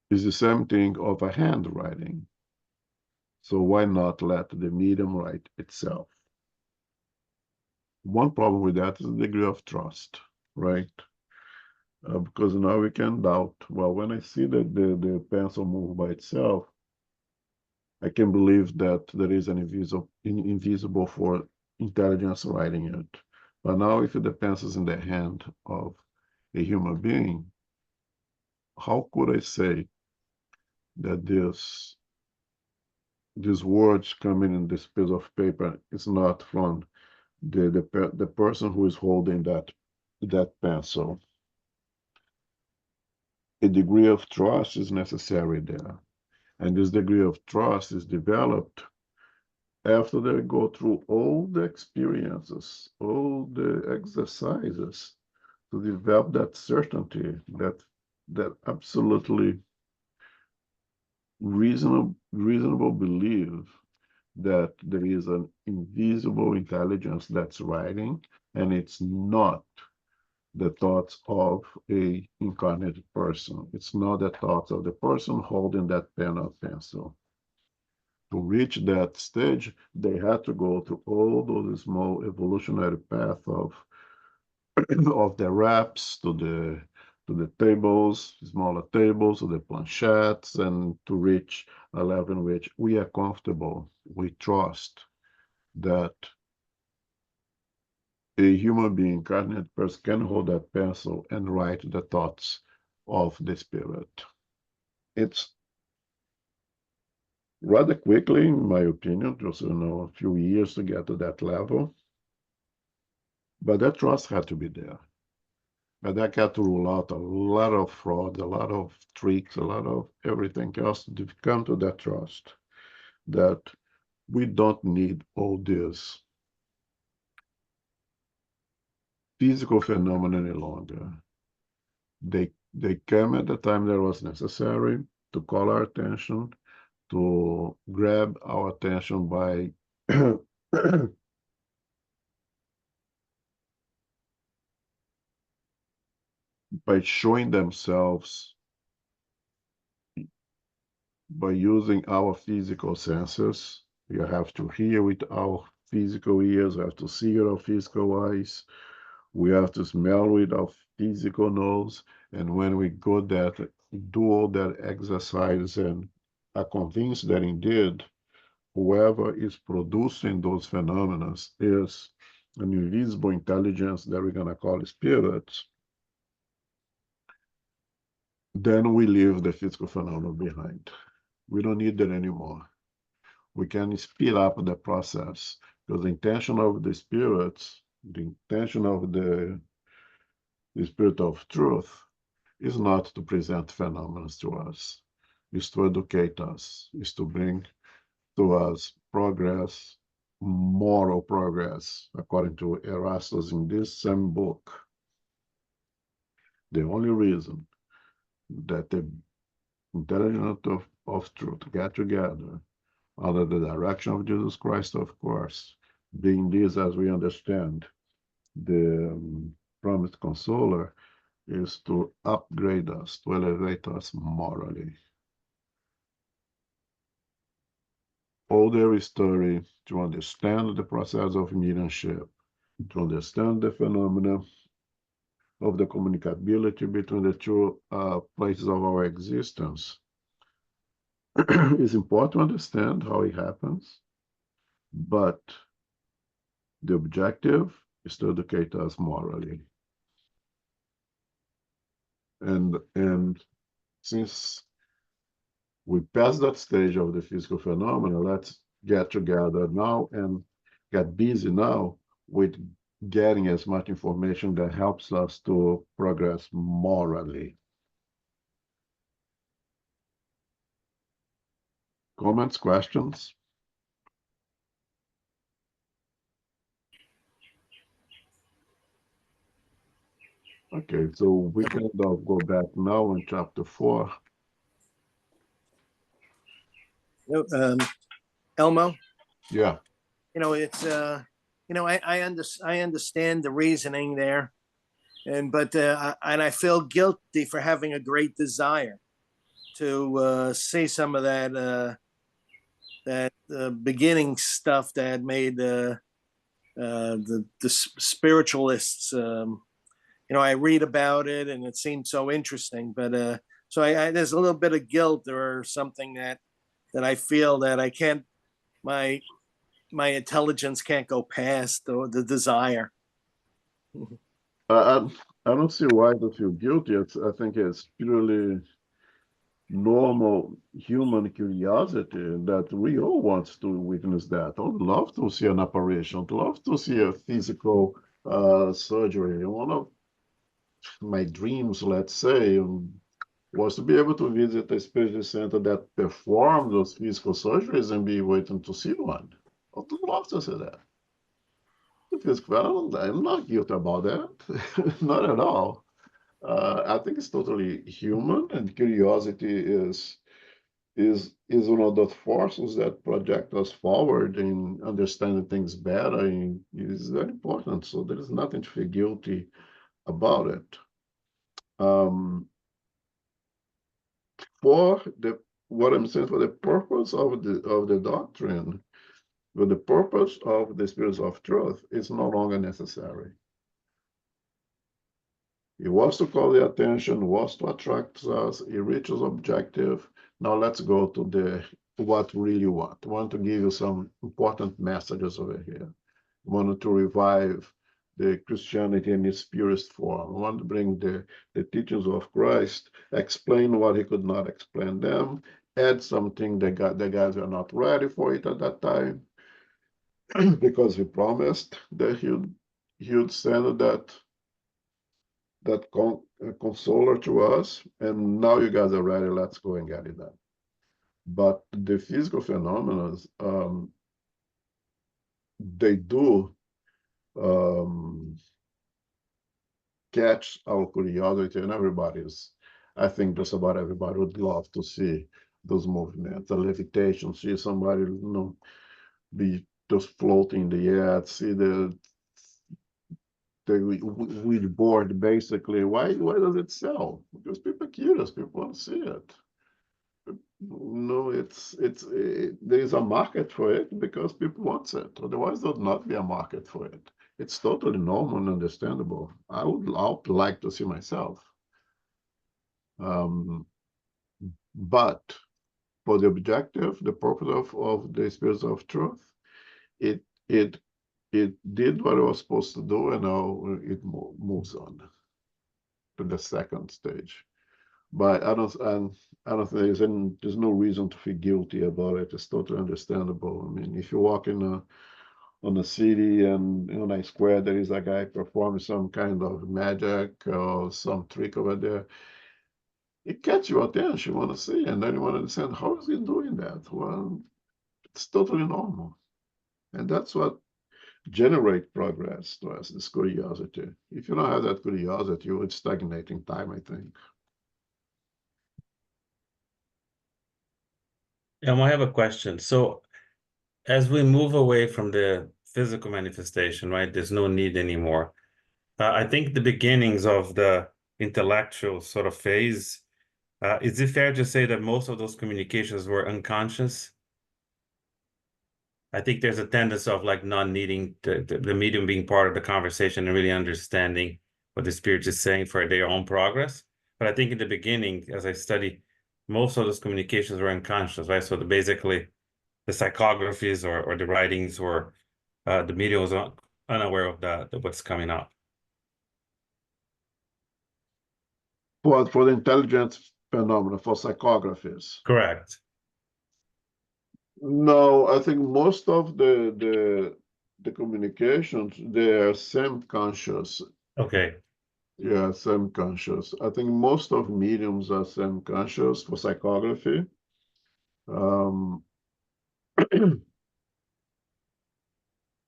is the same thing of a handwriting. So why not let the medium write itself? One problem with that is the degree of trust, right? Because now we can doubt, well, when I see that the pencil move by itself, I can believe that there is an invisible for intelligence writing it. But now if the pencil is in the hand of a human being, how could I say that these words coming in this piece of paper is not from the person who is holding that pencil? A degree of trust is necessary there. And this degree of trust is developed after they go through all the experiences, all the exercises to develop that certainty, that absolutely reasonable belief that there is an invisible intelligence that's writing, and it's not the thoughts of a incarnated person. It's not the thoughts of the person holding that pen or pencil. To reach that stage, they had to go through all those small evolutionary path of the reps to the tables, smaller tables, to the planchettes, and to reach a level in which we are comfortable, we trust that a human being, incarnate person, can hold that pencil and write the thoughts of the spirit. It's rather quickly, in my opinion, just a few years to get to that level. But that trust had to be there. But that had to rule out a lot of fraud, a lot of tricks, a lot of everything else to come to that trust that we don't need all this physical phenomena any longer. They came at the time that was necessary to call our attention, to grab our attention by by showing themselves by using our physical senses. We have to hear with our physical ears, we have to see with our physical eyes. We have to smell with our physical nose, and when we go that do all that exercise and are convinced that indeed whoever is producing those phenomena is an invisible intelligence that we're going to call spirits, then we leave the physical phenomena behind. We don't need that anymore. We can speed up the process because the intention of the spirits, the intention of the spirit of truth is not to present phenomena to us, is to educate us, is to bring to us progress, moral progress, according to Erastus in this same book. The only reason that the intelligence of truth get together under the direction of Jesus Christ, of course, being this as we understand the promised consoler, is to upgrade us, to elevate us morally. All their story to understand the process of mediumship, to understand the phenomena of the communicability between the two places of our existence. It's important to understand how it happens, but the objective is to educate us morally. And since we passed that stage of the physical phenomena, let's get together now and get busy now with getting as much information that helps us to progress morally. Comments, questions? Okay, so we can go back now in chapter 4. Elmo, Yeah. it's I understand the reasoning there, but I feel guilty for having a great desire to see some of that beginning stuff that made the spiritualists. I read about it and it seemed so interesting, but so there's a little bit of guilt or something that I feel that I can't, my intelligence can't go past the desire. I don't see why to feel guilty. I think it's purely normal human curiosity that we all want to witness that. I would love to see an apparition. I'd love to see a physical surgery. One of my dreams, let's say, was to be able to visit a spiritual center that performed those physical surgeries and be waiting to see one. I would love to see that. The physical, I'm not guilty about that, not at all. I think it's totally human, and curiosity is one of those forces that project us forward in understanding things better, and it is very important. So there is nothing to feel guilty about it. For what I'm saying, for the purpose of the doctrine, for the purpose of the spirits of truth, is no longer necessary. It was to call the attention, was to attract us, it reaches objective. Now let's go to what we really want. I want to give you some important messages over here. I wanted to revive the Christianity in its purest form. I want to bring the teachings of Christ, explain what he could not explain them, add something the guys were not ready for it at that time, because he promised that he would send that consoler to us, and now you guys are ready, let's go and get it done. But the physical phenomena, they do catch our curiosity, and I think just about everybody would love to see those movements, the levitation, see somebody, be just floating in the air, see the wheelboard, basically. Why does it sell? Because people are curious, people want to see it. No, there is a market for it because people want it. Otherwise, there would not be a market for it. It's totally normal and understandable. I would like to see myself. But for the objective, the purpose of the Spirit of Truth, it did what it was supposed to do, and now it moves on to the second stage. But I don't think there's no reason to feel guilty about it. It's totally understandable. I mean, if you walk on a city and in a square there is a guy performing some kind of magic or some trick over there, it catches your attention, you want to see, and then you want to understand how is he doing that. Well, it's totally normal, and that's what generate progress to us, this curiosity. If you don't have that curiosity, you would stagnate in time, I think. I have a question. So as we move away from the physical manifestation, right, there's no need anymore. I think the beginnings of the intellectual sort of phase, is it fair to say that most of those communications were unconscious? I think there's a tendency of like not needing the medium being part of the conversation and really understanding what the spirit is saying for their own progress. But I think in the beginning, as I study, most of those communications were unconscious, right? So basically the psychographies or the writings or the media was unaware of what's coming up. For the intelligence phenomena, for psychographies. Correct. No, I think most of the communications, they are semi-conscious. Okay. Yeah, semi-conscious. I think most of mediums are semi-conscious for psychography.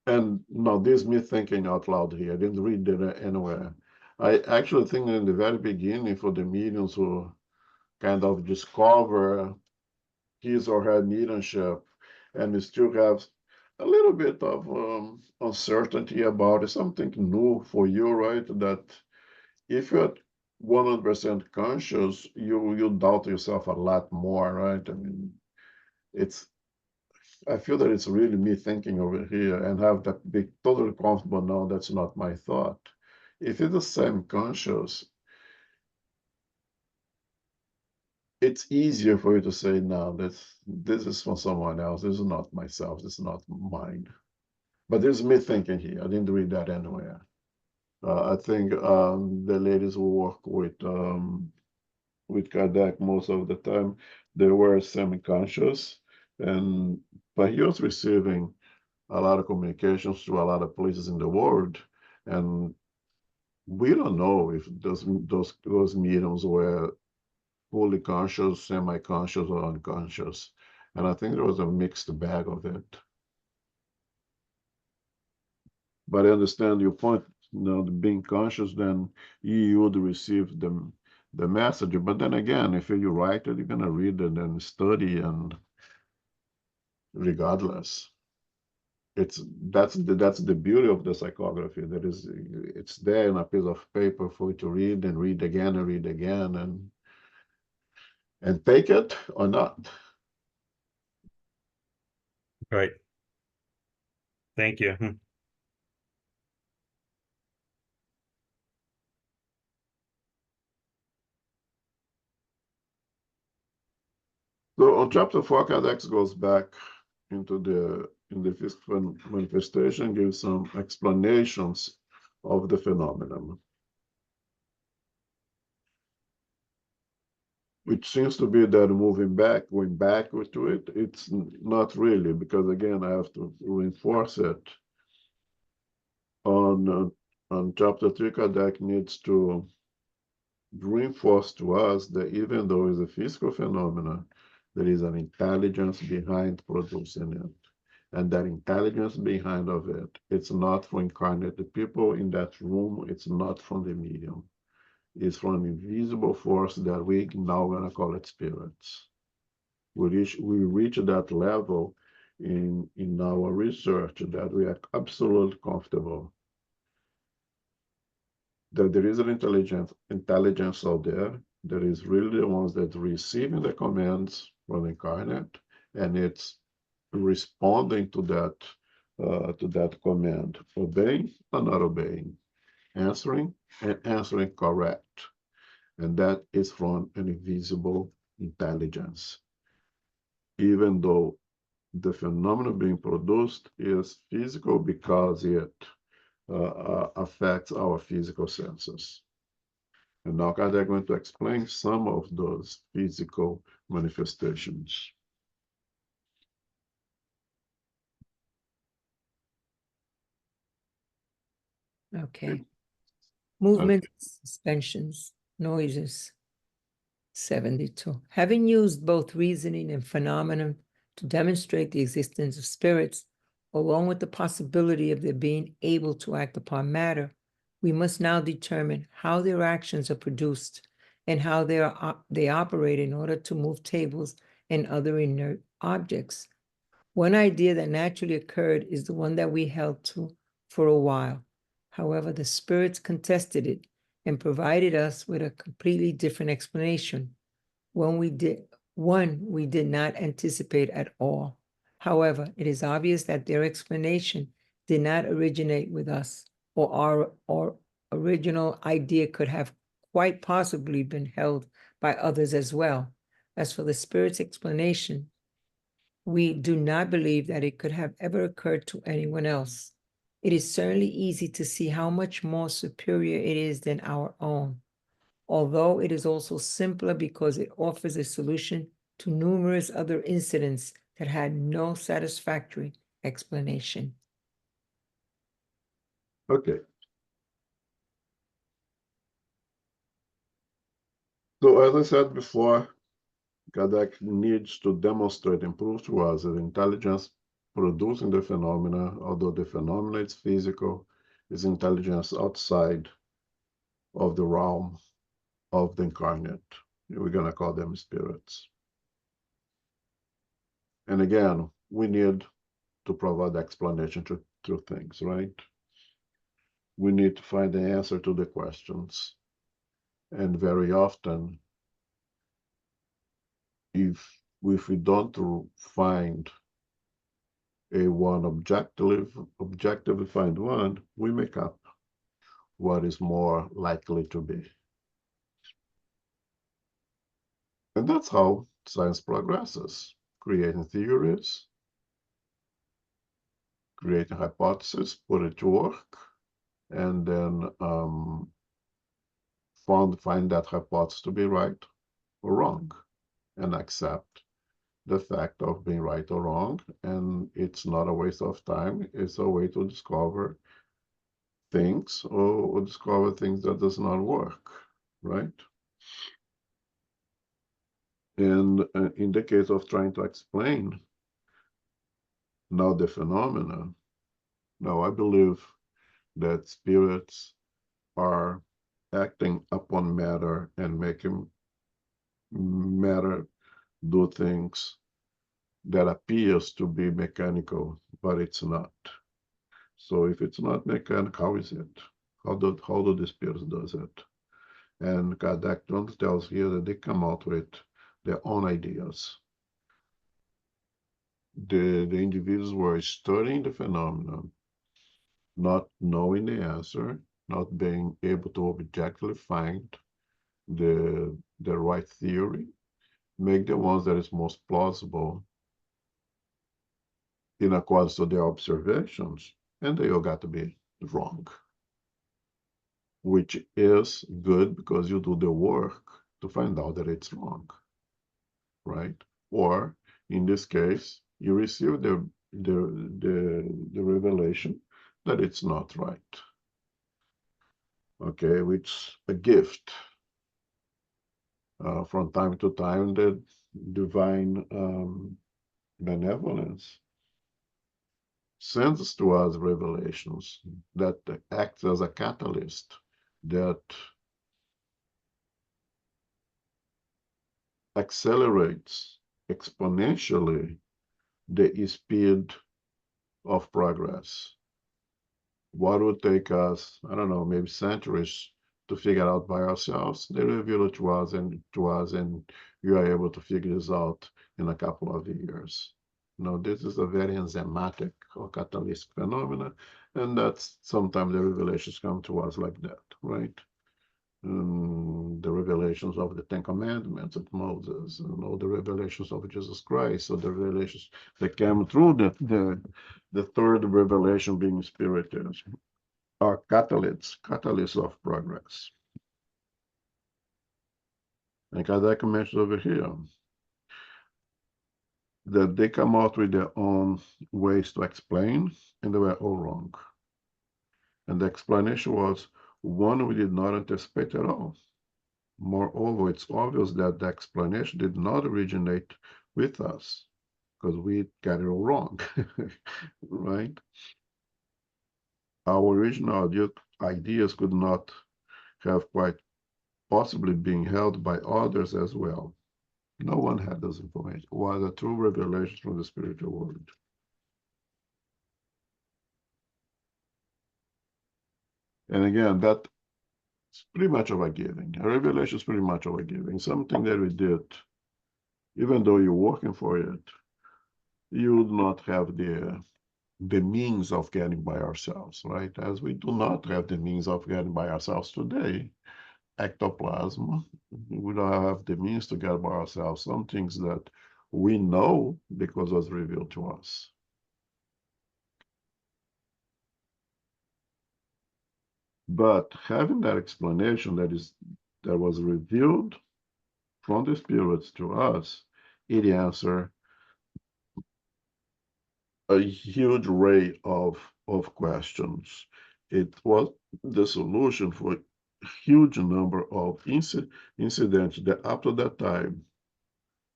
And no, this is me thinking out loud here. I didn't read it anywhere. I actually think in the very beginning, for the mediums who kind of discover his or her mediumship, and we still have a little bit of uncertainty about it, something new for you, right? That if you're 100% conscious, you doubt yourself a lot more, right? I mean, I feel that it's really me thinking over here and have that be totally comfortable now that's not my thought. If it's the same conscious, it's easier for you to say, no, this is for someone else. This is not myself. This is not mine. But there's me thinking here. I didn't read that anywhere. I think the ladies who work with Kardec most of the time, they were semi-conscious, but he was receiving a lot of communications through a lot of places in the world, and we don't know if those mediums were fully conscious, semi-conscious, or unconscious. And I think there was a mixed bag of it. But I understand your point, being conscious, then you would receive the message. But then again, if you write it, you're gonna read it and study, and regardless. That's the beauty of the psychography. It's there in a piece of paper for you to read and read again and read again and take it or not. Right. Thank you. So on chapter 4, Kardec goes back into in the physical manifestation, gives some explanations of the phenomenon, which seems to be that going back to it. It's not really, because again, I have to reinforce it. On chapter 3, Kardec needs to reinforce to us that even though it's a physical phenomenon, there is an intelligence behind producing it. And that intelligence behind of it, it's not from incarnated people in that room, it's not from the medium. It's from an invisible force that we now gonna call it spirits. We reach that level in our research that we are absolutely comfortable that there is an intelligence out there that is really the ones that receiving the commands from incarnate, and it's responding to that to that command, obeying or not obeying, answering and answering correct. And that is from an invisible intelligence. Even though the phenomenon being produced is physical because it affects our physical senses. And now Kardec is going to explain some of those physical manifestations. Okay. Movement, suspensions, noises. 72. Having used both reasoning and phenomenon to demonstrate the existence of spirits, along with the possibility of their being able to act upon matter, we must now determine how their actions are produced and how they operate in order to move tables and other inert objects. One idea that naturally occurred is the one that we held to for a while. However, the spirits contested it and provided us with a completely different explanation. One we did not anticipate at all. However, it is obvious that their explanation did not originate with us, or our original idea could have quite possibly been held by others as well. As for the spirit's explanation, we do not believe that it could have ever occurred to anyone else. It is certainly easy to see how much more superior it is than our own, although it is also simpler because it offers a solution to numerous other incidents that had no satisfactory explanation. Okay. So as I said before, Kardec needs to demonstrate and prove to us that intelligence producing the phenomena, although the phenomena is physical, is intelligence outside of the realm of the incarnate. We're going to call them spirits. And again, we need to provide explanation to things, right? We need to find the answer to the questions. And very often, if we don't find a one objectively find one, we make up what is more likely to be. And that's how science progresses, creating theories, creating hypotheses, put it to work, and then find that hypothesis to be right or wrong, and accept the fact of being right or wrong. And it's not a waste of time. It's a way to discover things or discover things that does not work, right? And in the case of trying to explain now the phenomena, now I believe that spirits are acting upon matter and making matter do things that appears to be mechanical, but it's not. So if it's not mechanical, how is it? How do the spirits does it? And Kardec tells here that they come out with their own ideas. The individuals were studying the phenomenon, not knowing the answer, not being able to objectively find the right theory, make the ones that is most plausible in accordance to their observations, and they all got to be wrong, which is good because you do the work to find out that it's wrong, right? Or in this case, you receive the revelation that it's not right. Okay, which a gift. From time to time, the divine benevolence sends to us revelations that act as a catalyst that accelerates exponentially the speed of progress. What would take us, I don't know, maybe centuries to figure out by ourselves, they reveal it to us, and we are able to figure this out in a couple of years. This is a very enzymatic or catalytic phenomena, and that's sometimes the revelations come to us like that, right? The revelations of the Ten Commandments of Moses, and all the revelations of Jesus Christ, or the revelations that came through the third revelation being spirited, are catalysts of progress. And Kardec mentions over here that they come out with their own ways to explain, and they were all wrong. And the explanation was one we did not anticipate at all. Moreover, it's obvious that the explanation did not originate with us, because we got it all wrong, right? Our original ideas could not have quite possibly been held by others as well. No one had this information. It was a true revelation from the spiritual world. And again, that's pretty much of a giving. A revelation is pretty much of a giving. Something that we did, even though you're working for it, you would not have the means of getting by ourselves, right? As we do not have the means of getting by ourselves today, ectoplasm, we don't have the means to get by ourselves. Some things that we know because it was revealed to us. But having that explanation that was revealed from the spirits to us, it answered a huge array of questions. It was the solution for a huge number of incidents that up to that time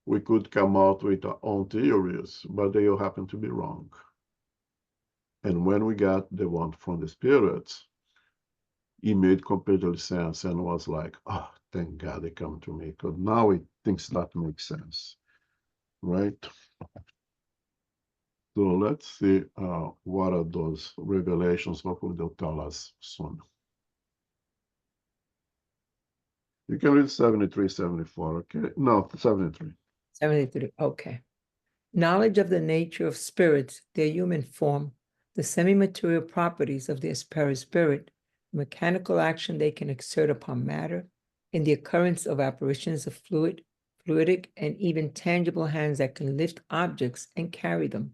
we could come out with our own theories, but they all happen to be wrong. And when we got the one from the spirits, it made completely sense and was like, oh, thank God they come to me, because now it thinks that makes sense, right? So let's see what are those revelations. Hopefully they'll tell us soon. You can read 73, 74, okay? No, 73. 73, okay. Knowledge of the nature of spirits, their human form, the semi-material properties of their spirit, mechanical action they can exert upon matter, and the occurrence of apparitions of fluidic, and even tangible hands that can lift objects and carry them,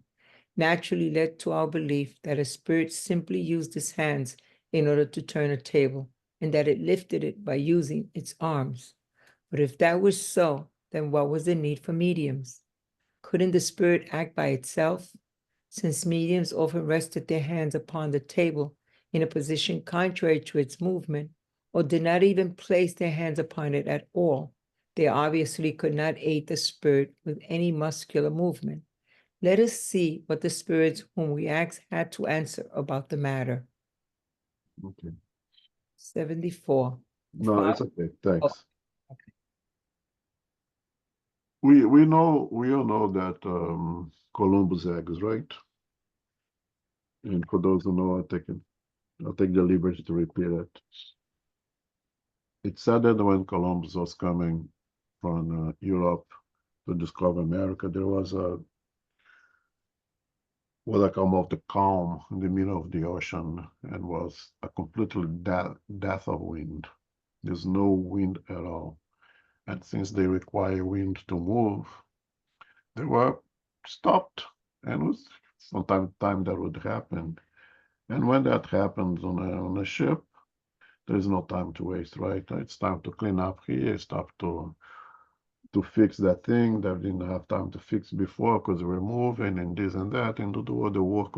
naturally led to our belief that a spirit simply used its hands in order to turn a table, and that it lifted it by using its arms. But if that was so, then what was the need for mediums? Couldn't the spirit act by itself? Since mediums often rested their hands upon the table in a position contrary to its movement, or did not even place their hands upon it at all, they obviously could not aid the spirit with any muscular movement. Let us see what the spirits whom we asked had to answer about the matter. Okay. 74. No, it's okay. Thanks. Oh, okay. We all know that Columbus eggs, right? And for those who know, I'll take the liberty to repeat it. It's said that when Columbus was coming from Europe to discover America, there was what I call the calm in the middle of the ocean, and was a completely death of wind. There's no wind at all. And since they require wind to move, they were stopped. And it was from time to time that would happen. And when that happens on a ship, there's no time to waste, right? It's time to clean up here, it's time to fix that thing that we didn't have time to fix before because we're moving and this and that, and to do all the work.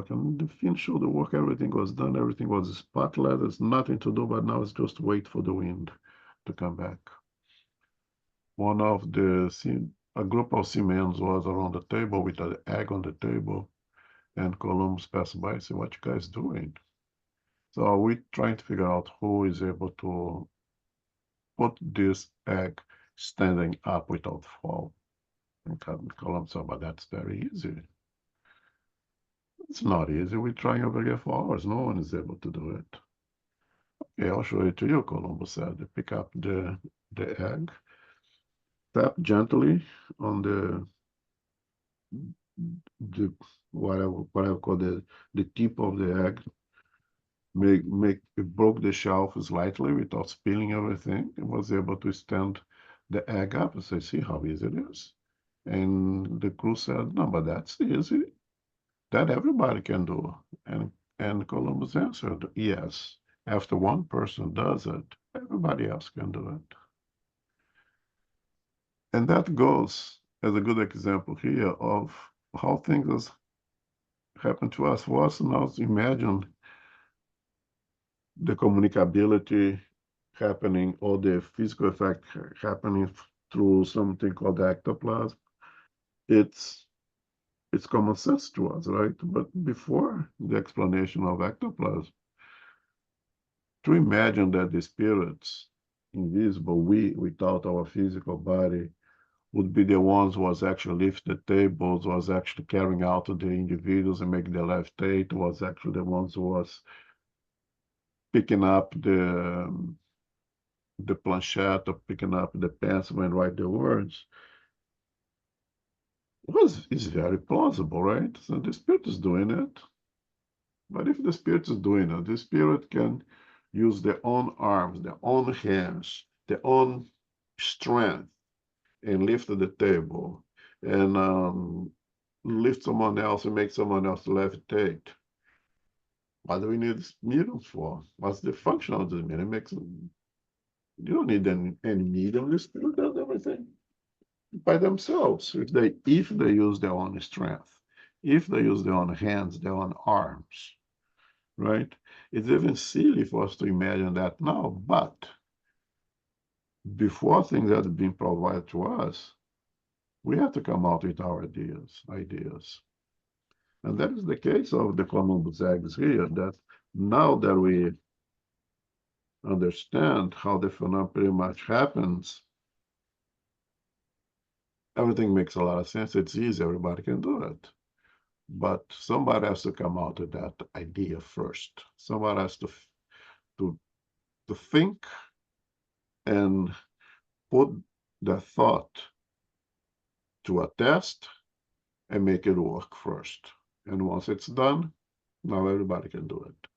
And the finish of the work, everything was done, everything was spotless, there's nothing to do, but now it's just wait for the wind to come back. A group of seamen was around the table with an egg on the table, and Columbus passed by and said, what you guys doing? So we're trying to figure out who is able to put this egg standing up without fall. And Columbus said, but that's very easy. It's not easy. We're trying over here for hours. No one is able to do it. Okay, I'll show it to you, Columbus said. They pick up the egg, tap gently on the what I call the tip of the egg. Make it broke the shelf slightly without spilling everything. It was able to stand the egg up and say, see how easy it is. And the crew said, no, but that's easy. That everybody can do. And Columbus answered, yes. After one person does it, everybody else can do it. And that goes as a good example here of how things happen to us. For us now to imagine the communicability happening or the physical effect happening through something called ectoplasm. It's common sense to us, right? But before the explanation of ectoplasm, to imagine that the spirits, invisible, we without our physical body, would be the ones who was actually lift the tables, was actually carrying out the individuals and make the levitate, was actually the ones who was picking up the planchette or picking up the pencil and write the words. It's very plausible, right? So the spirit is doing it. But if the spirit is doing it, the spirit can use their own arms, their own hands, their own strength and lift the table and lift someone else and make someone else levitate. What do we need mediums for? What's the function of this medium? You don't need any medium. The spirit does everything by themselves if they use their own strength, if they use their own hands, their own arms, right? It's even silly for us to imagine that now, but before things had been provided to us, we have to come out with our ideas. And that is the case of the Columbus eggs here, that now that we understand how the phenomenon pretty much happens, everything makes a lot of sense. It's easy, everybody can do it. But somebody has to come out with that idea first. Somebody has to think and put the thought to a test and make it work first. And once it's done, now everybody can do it.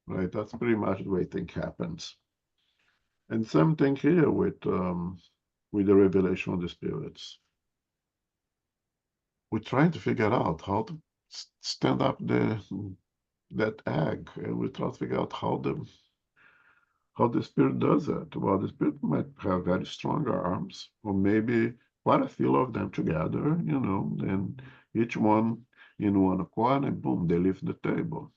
Right? That's pretty much the way things happens. And same thing here with the revelation of the spirits. We're trying to figure out how to stand up that egg, and we try to figure out how the spirit does it. Well, the spirit might have very strong arms, or maybe quite a few of them together, and each one in one corner, and boom, they lift the table.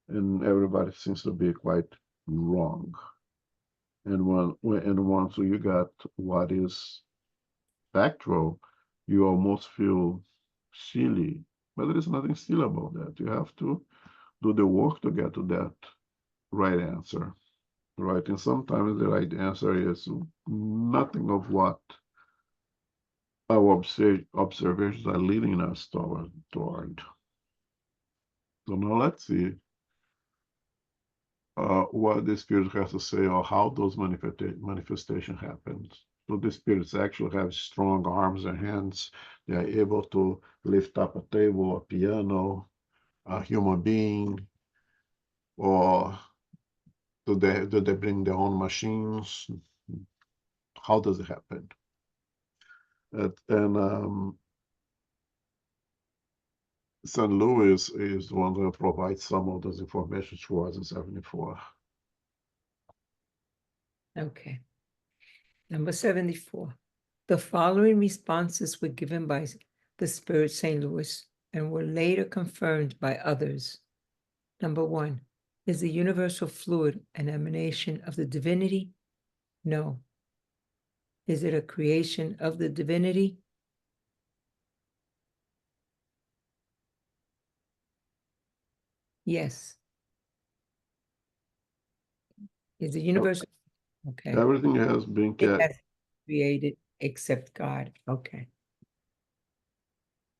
And everybody seems to be quite wrong. And once you got what is factual, you almost feel silly. But there is nothing silly about that. You have to do the work to get to that right answer. Right? And sometimes the right answer is nothing of what our observations are leading us toward. So now let's see what the spirit has to say or how those manifestation happens. So the spirits actually have strong arms and hands. They are able to lift up a table, a piano, a human being, or do they bring their own machines? How does it happen? And St. Louis is the one that provides some of those information to us in 74. Okay. Number 74. The following responses were given by the Spirit St. Louis and were later confirmed by others. Number 1. Is the universal fluid an emanation of the divinity? No. Is it a creation of the divinity? Yes. Is the universal okay? Everything has been It has created except God. Okay.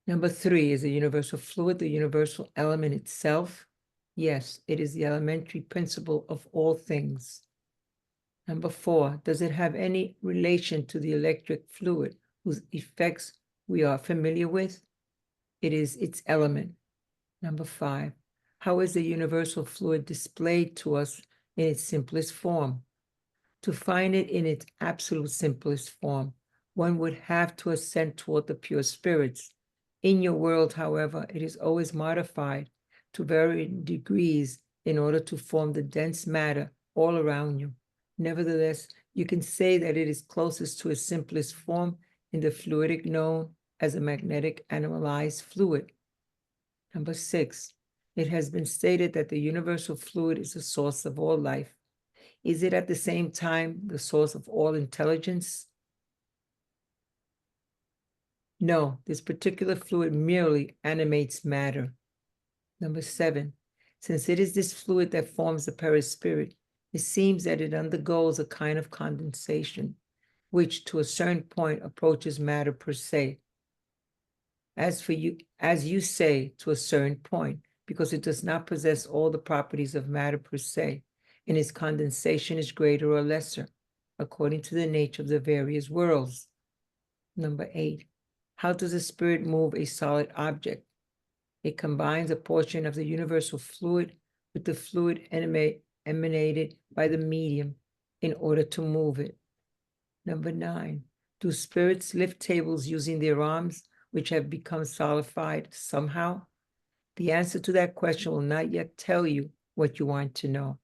Number 3, is the universal fluid the universal element itself? Yes, it is the elementary principle of all things. Number 4, does it have any relation to the electric fluid whose effects we are familiar with? It is its element. Number 5, how is the universal fluid displayed to us in its simplest form? To find it in its absolute simplest form, one would have to ascend toward the pure spirits. In your world, however, it is always modified to varying degrees in order to form the dense matter all around you. Nevertheless, you can say that it is closest to its simplest form in the fluidic known as a magnetic animalized fluid. Number 6, it has been stated that the universal fluid is the source of all life. Is it at the same time the source of all intelligence? No, this particular fluid merely animates matter. Number 7, since it is this fluid that forms the perispirit, it seems that it undergoes a kind of condensation, which to a certain point approaches matter per se. As you say, to a certain point, because it does not possess all the properties of matter per se, and its condensation is greater or lesser, according to the nature of the various worlds. Number 8, how does the spirit move a solid object? It combines a portion of the universal fluid with the fluid emanated by the medium in order to move it. Number 9, do spirits lift tables using their arms, which have become solidified somehow? The answer to that question will not yet tell you what you want to know.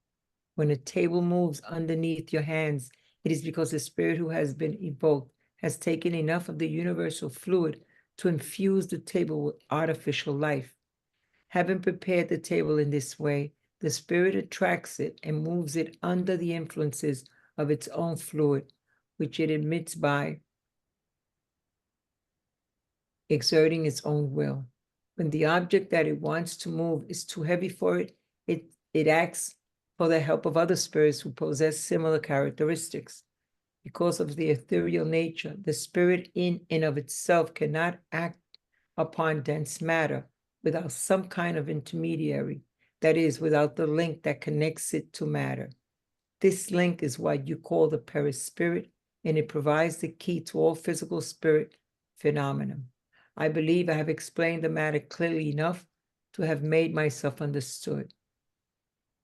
When a table moves underneath your hands, it is because the spirit who has been evoked has taken enough of the universal fluid to infuse the table with artificial life. Having prepared the table in this way, the spirit attracts it and moves it under the influences of its own fluid, which it emits by exerting its own will. When the object that it wants to move is too heavy for it, it acts for the help of other spirits who possess similar characteristics. Because of the ethereal nature, the spirit in and of itself cannot act upon dense matter without some kind of intermediary, that is, without the link that connects it to matter. This link is what you call the perispirit, and it provides the key to all physical spirit phenomena. I believe I have explained the matter clearly enough to have made myself understood.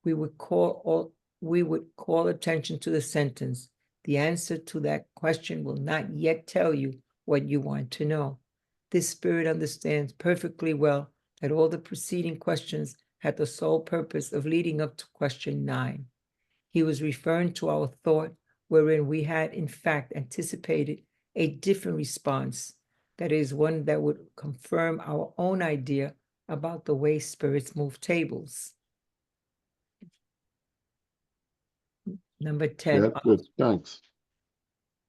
We would call attention to the sentence. The answer to that question will not yet tell you what you want to know. This spirit understands perfectly well that all the preceding questions had the sole purpose of leading up to question 9. He was referring to our thought, wherein we had in fact anticipated a different response, that is, one that would confirm our own idea about the way spirits move tables. Number 10. Yeah, good, thanks.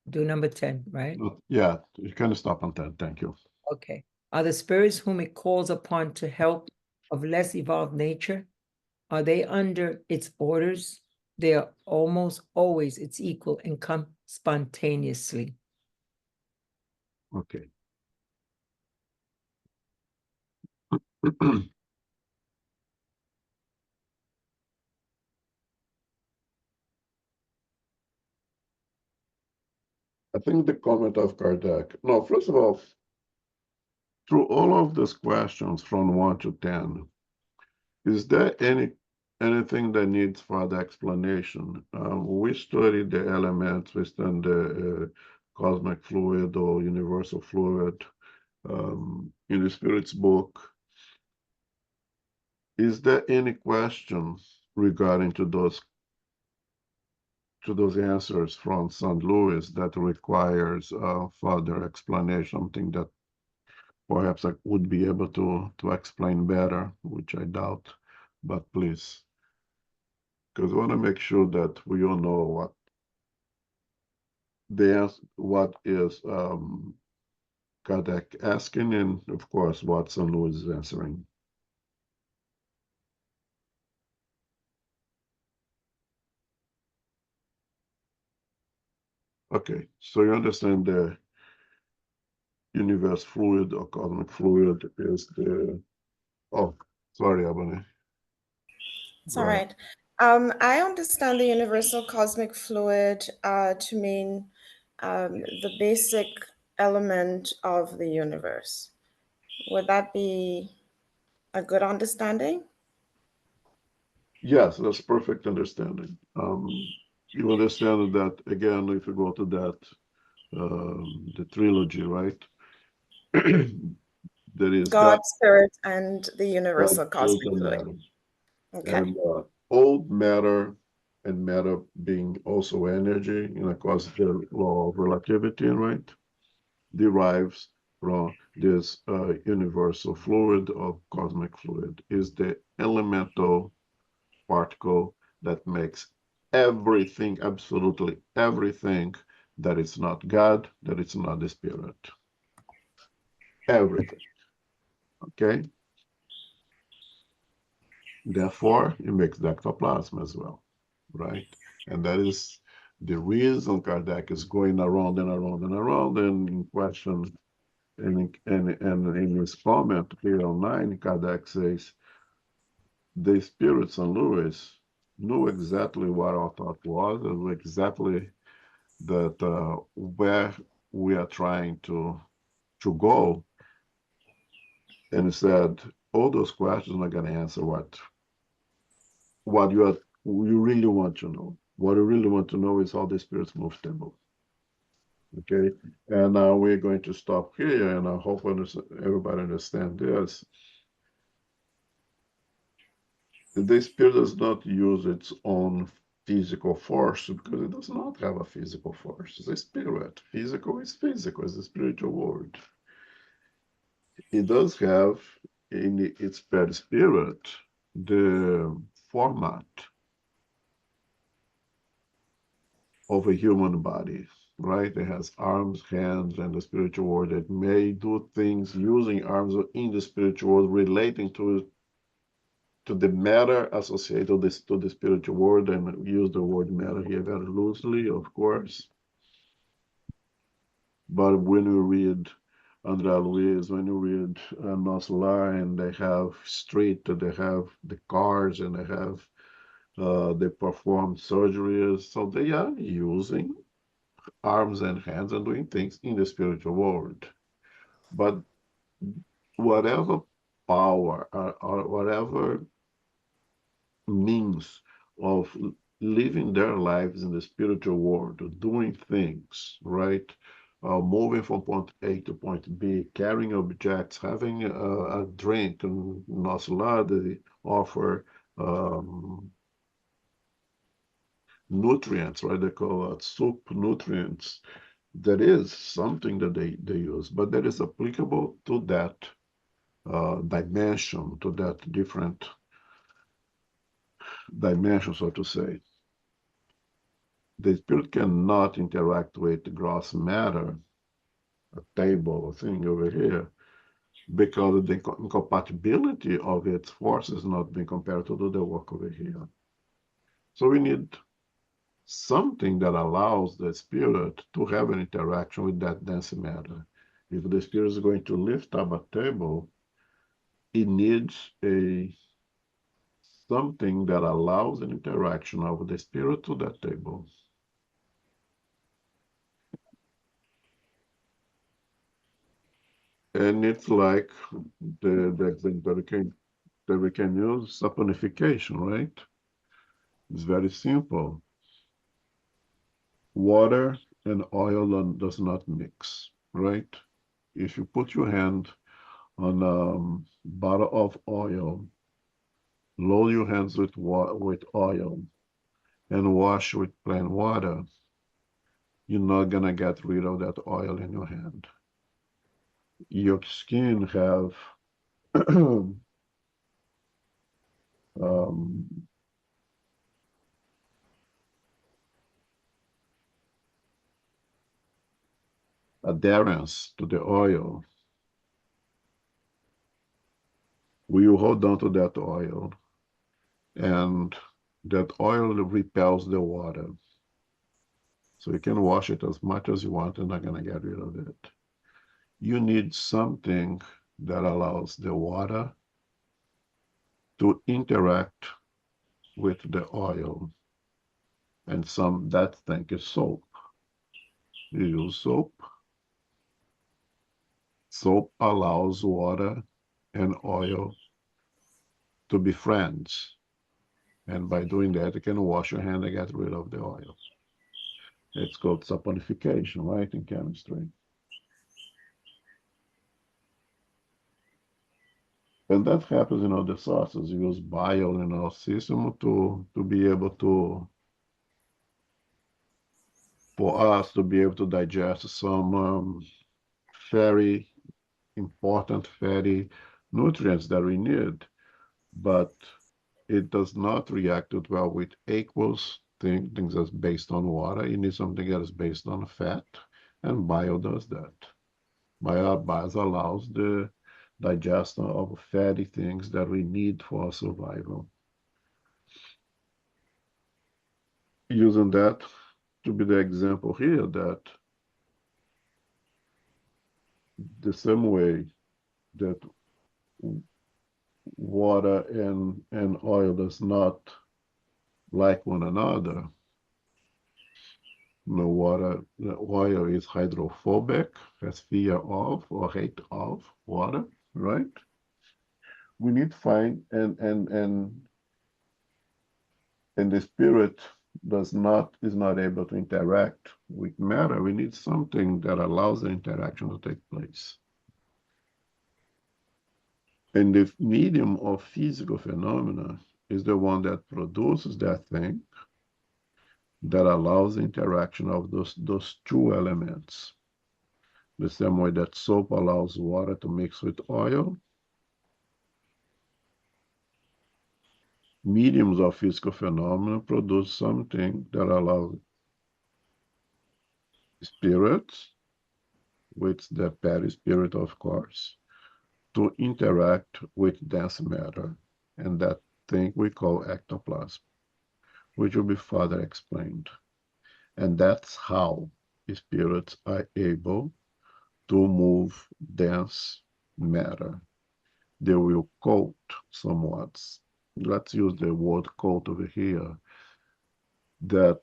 Do number 10, right? Yeah, you can stop on that, thank you. Okay. Are the spirits whom it calls upon to help of less evolved nature? Are they under its orders? They are almost always its equal and come spontaneously. Okay. I think the comment of Kardec. No, first of all, through all of these questions from 1 to 10, is there anything that needs further explanation? We studied the elements, we studied the cosmic fluid or universal fluid in the Spirit's book. Is there any question regarding to those answers from St. Louis that requires further explanation, something that perhaps I would be able to explain better, which I doubt, but please, because I want to make sure that we all know what is Kardec asking, and of course what St. Louis is answering. Okay, so you understand the universe fluid or cosmic fluid is the, oh, sorry, Abane. It's Go all ahead. right. I understand the universal cosmic fluid to mean the basic element of the universe. Would that be a good understanding? Yes, that's perfect understanding. You understand that again, if you go to that, the trilogy, right? There is God, spirit, and the God, universal spirit, cosmic and fluid. matter. Okay. And old matter and matter being also energy, of course, the law of relativity, right, derives from this universal fluid or cosmic fluid, is the elemental particle that makes everything, absolutely everything, that it's not God, that it's not the spirit. Everything. Okay? Therefore, it makes the ectoplasm as well, right? And that is the reason Kardec is going around and around and around. And in question, and in his comment here on 9, Kardec says, the spirit St. Louis knew exactly what our thought was, and exactly that where we are trying to go. And he said, all those questions are going to answer what you really want to know. What you really want to know is how the spirits move stable. Okay, and now we're going to stop here, and I hope everybody understands this. The spirit does not use its own physical force because it does not have a physical force. It's a spirit. Physical is physical, it's a spiritual world. It does have in its perispirit the format of a human body, right? It has arms, hands, and the spiritual world that may do things using arms in the spiritual world relating to the matter associated to the spiritual world, and use the word matter here very loosely, of course. But when you read André Luiz, when you read Nosso Lar, and they have street, they have the cars, and they perform surgeries, so they are using arms and hands and doing things in the spiritual world. But whatever power or whatever means of living their lives in the spiritual world, doing things, right? Moving from point A to point B, carrying objects, having a drink, and Nosso Lar, they offer nutrients, right? They call it soup nutrients. That is something that they use, but that is applicable to that dimension, to that different dimension, so to say. The spirit cannot interact with gross matter, a table, a thing over here, because the incompatibility of its force is not being compared to do the work over here. So we need something that allows the spirit to have an interaction with that dense matter. If the spirit is going to lift up a table, it needs something that allows an interaction of the spirit to that table. And it's like the example that we can use, saponification, right? It's very simple. Water and oil does not mix, right? If you put your hand on a bottle of oil, load your hands with oil, and wash with plain water, you're not gonna get rid of that oil in your hand. Your skin have adherence to the oil. Will you hold on to that oil? And that oil repels the water. So you can wash it as much as you want and not gonna get rid of it. You need something that allows the water to interact with the oil. And that thing is soap. You use soap, Soap allows water and oil to be friends. And by doing that, you can wash your hand and get rid of the oil. It's called saponification, right, in chemistry. And that happens in other sources. You use bile in our system to be able to, for us to be able to digest some very important fatty nutrients that we need. But it does not react well with aqueous things that's based on water. You need something that is based on fat, and bile does that. Bile allows the digestion of fatty things that we need for survival. Using that to be the example here, that the same way that water and oil does not like one another. The oil is hydrophobic, has fear of or hate of water, right? We need to find and the spirit is not able to interact with matter. We need something that allows the interaction to take place. And the medium of physical phenomena is the one that produces that thing that allows the interaction of those two elements. The same way that soap allows water to mix with oil, mediums of physical phenomena produce something that allows spirits, with the perispirit, of course, to interact with dense matter, and that thing we call ectoplasm, which will be further explained. And that's how spirits are able to move dense matter. They will coat somewhat. Let's use the word coat over here. That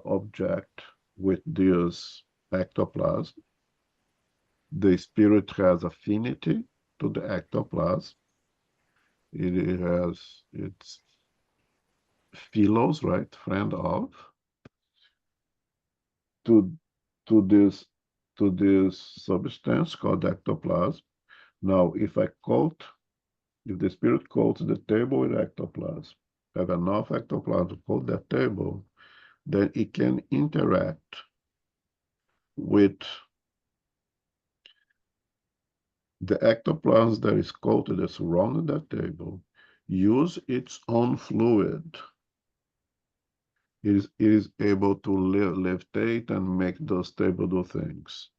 object with this ectoplasm, the spirit has affinity to the ectoplasm. It has its philos, right, friend of, to this substance called ectoplasm. Now, if the spirit coats the table with ectoplasm, have enough ectoplasm to coat that table, then it can interact with the ectoplasm that is coated, that surrounding that table, use its own fluid. It is able to levitate and make those table do things.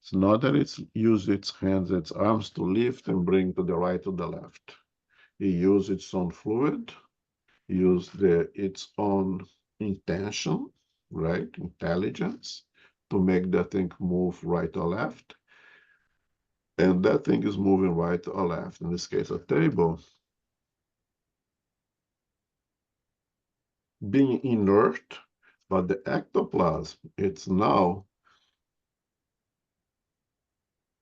It's not that it's used its hands, its arms to lift and bring to the right or the left. It uses its own fluid, use its own intention, right, intelligence, to make that thing move right or left. And that thing is moving right or left, in this case, a table, being inert, but the ectoplasm, it's now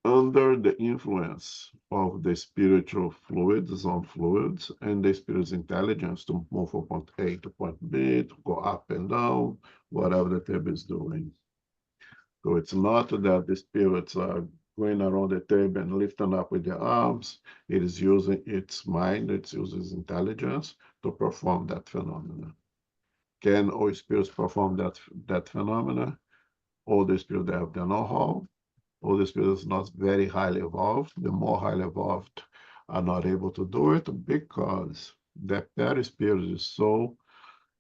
under the influence of the spiritual fluids, zone fluids, and the spirit's intelligence to move from point A to point B, to go up and down, whatever the table is doing. So it's not that the spirits are going around the table and lifting up with their arms. It is using its mind, it uses intelligence to perform that phenomena. Can all spirits perform that phenomena? All the spirits that have the know-how, all the spirits not very highly evolved. The more highly evolved are not able to do it because the perispirit is so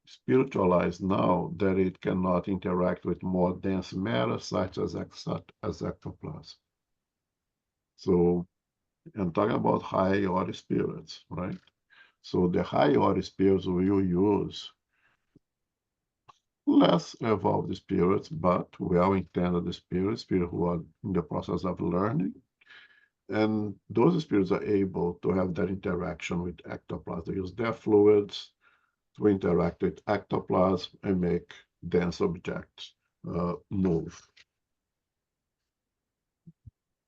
spiritualized now that it cannot interact with more dense matter such as ectoplasm. So I'm talking about high order spirits, right? So the high order spirits will use less evolved spirits, but well-intended spirits who are in the process of learning. And those spirits are able to have that interaction with ectoplasm. They use their fluids to interact with ectoplasm and make dense objects move.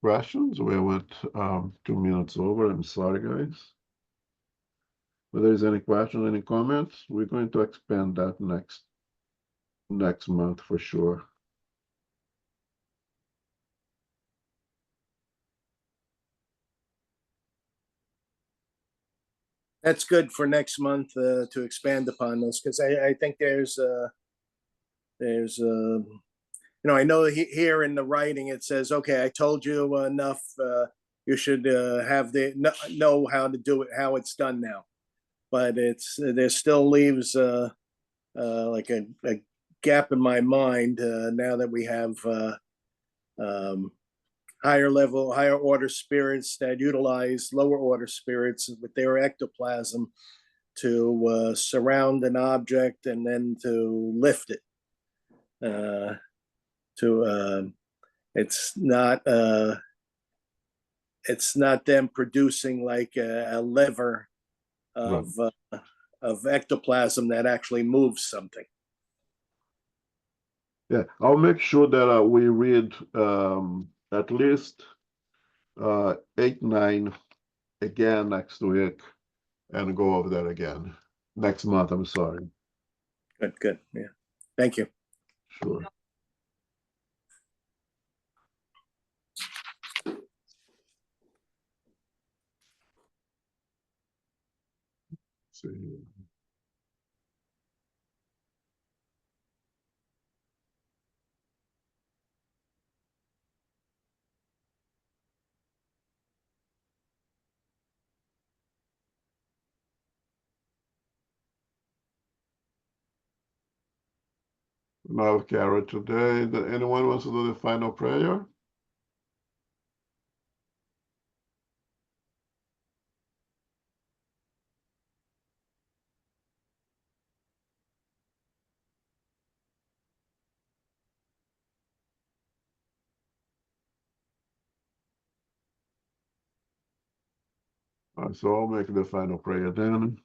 questions? We went 2 minutes over. I'm sorry, guys. If there's any questions, any comments, we're going to expand that next month for sure. That's good for next month to expand upon this, because I think I know here in the writing it says, okay, I told you enough. You should have know how to do it, how it's done now. But there still leaves like a gap in my mind now that we have higher order spirits that utilize lower order spirits with their ectoplasm to surround an object and then to lift it. It's not them producing like a lever of ectoplasm that actually moves something. Yeah, I'll make sure that we read at least 8, 9 again next week and go over that again next month. I'm sorry. Good. Yeah. Thank you. Sure. See. Now, Carol, today, anyone wants to do the final prayer? So I'll make the final prayer then.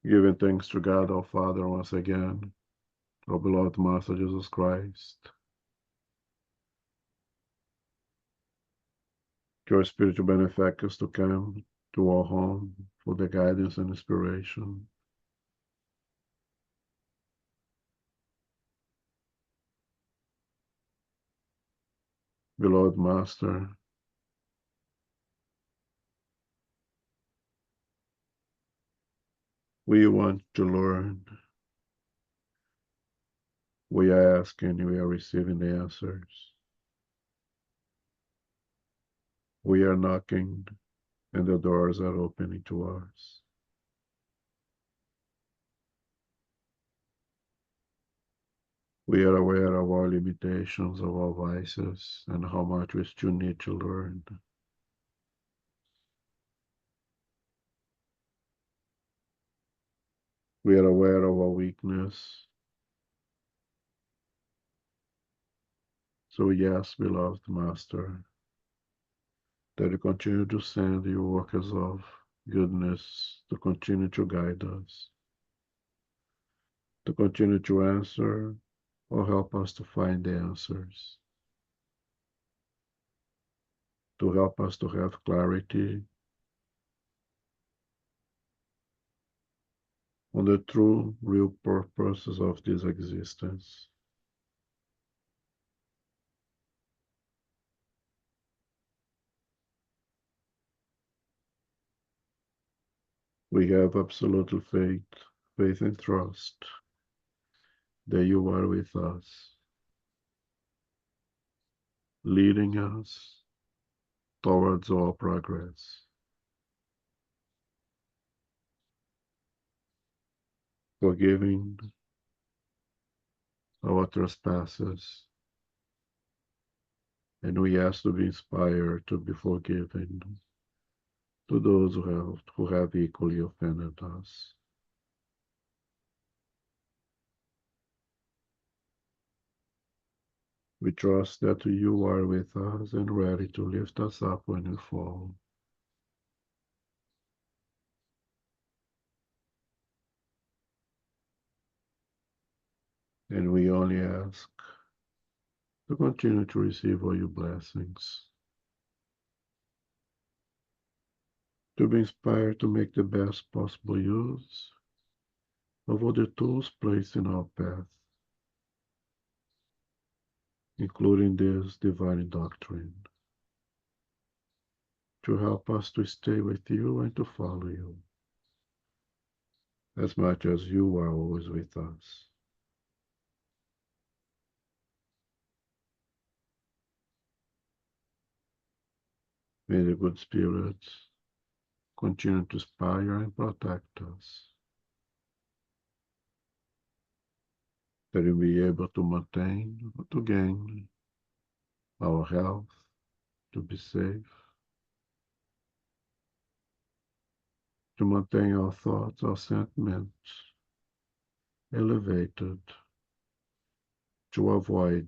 Giving thanks to God our Father once again, our beloved Master Jesus Christ, to our spiritual benefactors to come to our home for the guidance and inspiration. Beloved Master, we want to learn. We ask and we are receiving the answers. We are knocking and the doors are opening to us. We are aware of our limitations, of our vices, and how much we still need to learn. We are aware of our weakness. So yes, beloved Master, that you continue to send your workers of goodness to continue to guide us, to continue to answer or help us to find the answers, to help us to have clarity on the true, real purposes of this existence. We have absolute faith and trust that you are with us, leading us towards our progress. Forgiving our trespasses, and we ask to be inspired to be forgiven to those who have equally offended us. We trust that you are with us and ready to lift us up when we fall. And we only ask to continue to receive all your blessings, to be inspired to make the best possible use of all the tools placed in our path, including this divine doctrine, to help us to stay with you and to follow you, as much as you are always with us. May the good spirits continue to inspire and protect us, that we be able to maintain or to gain our health, to be safe, to maintain our thoughts, our sentiments elevated, to avoid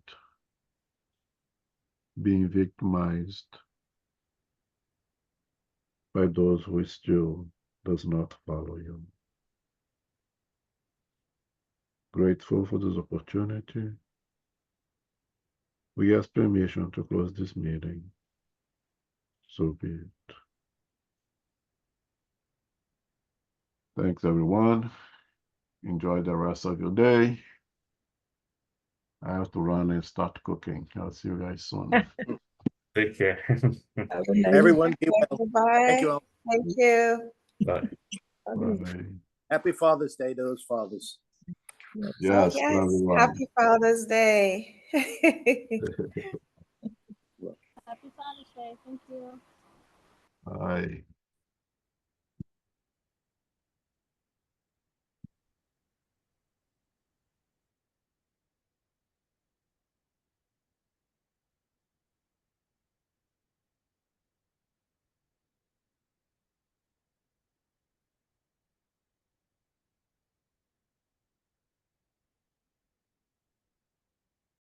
being victimized by those who still does not follow you. Grateful for this opportunity, we ask permission to close this meeting. So be it. Thanks, everyone. Enjoy the rest of your day. I have to run and start cooking. I'll see you guys soon. Take care. Have a nice- Everyone, be well. Bye. Thank you all. Thank you. Bye. Bye. Happy Father's Day to those fathers. Yes, Oh, to everyone. Happy Father's Day. Happy Father's Day. Thank you. Bye.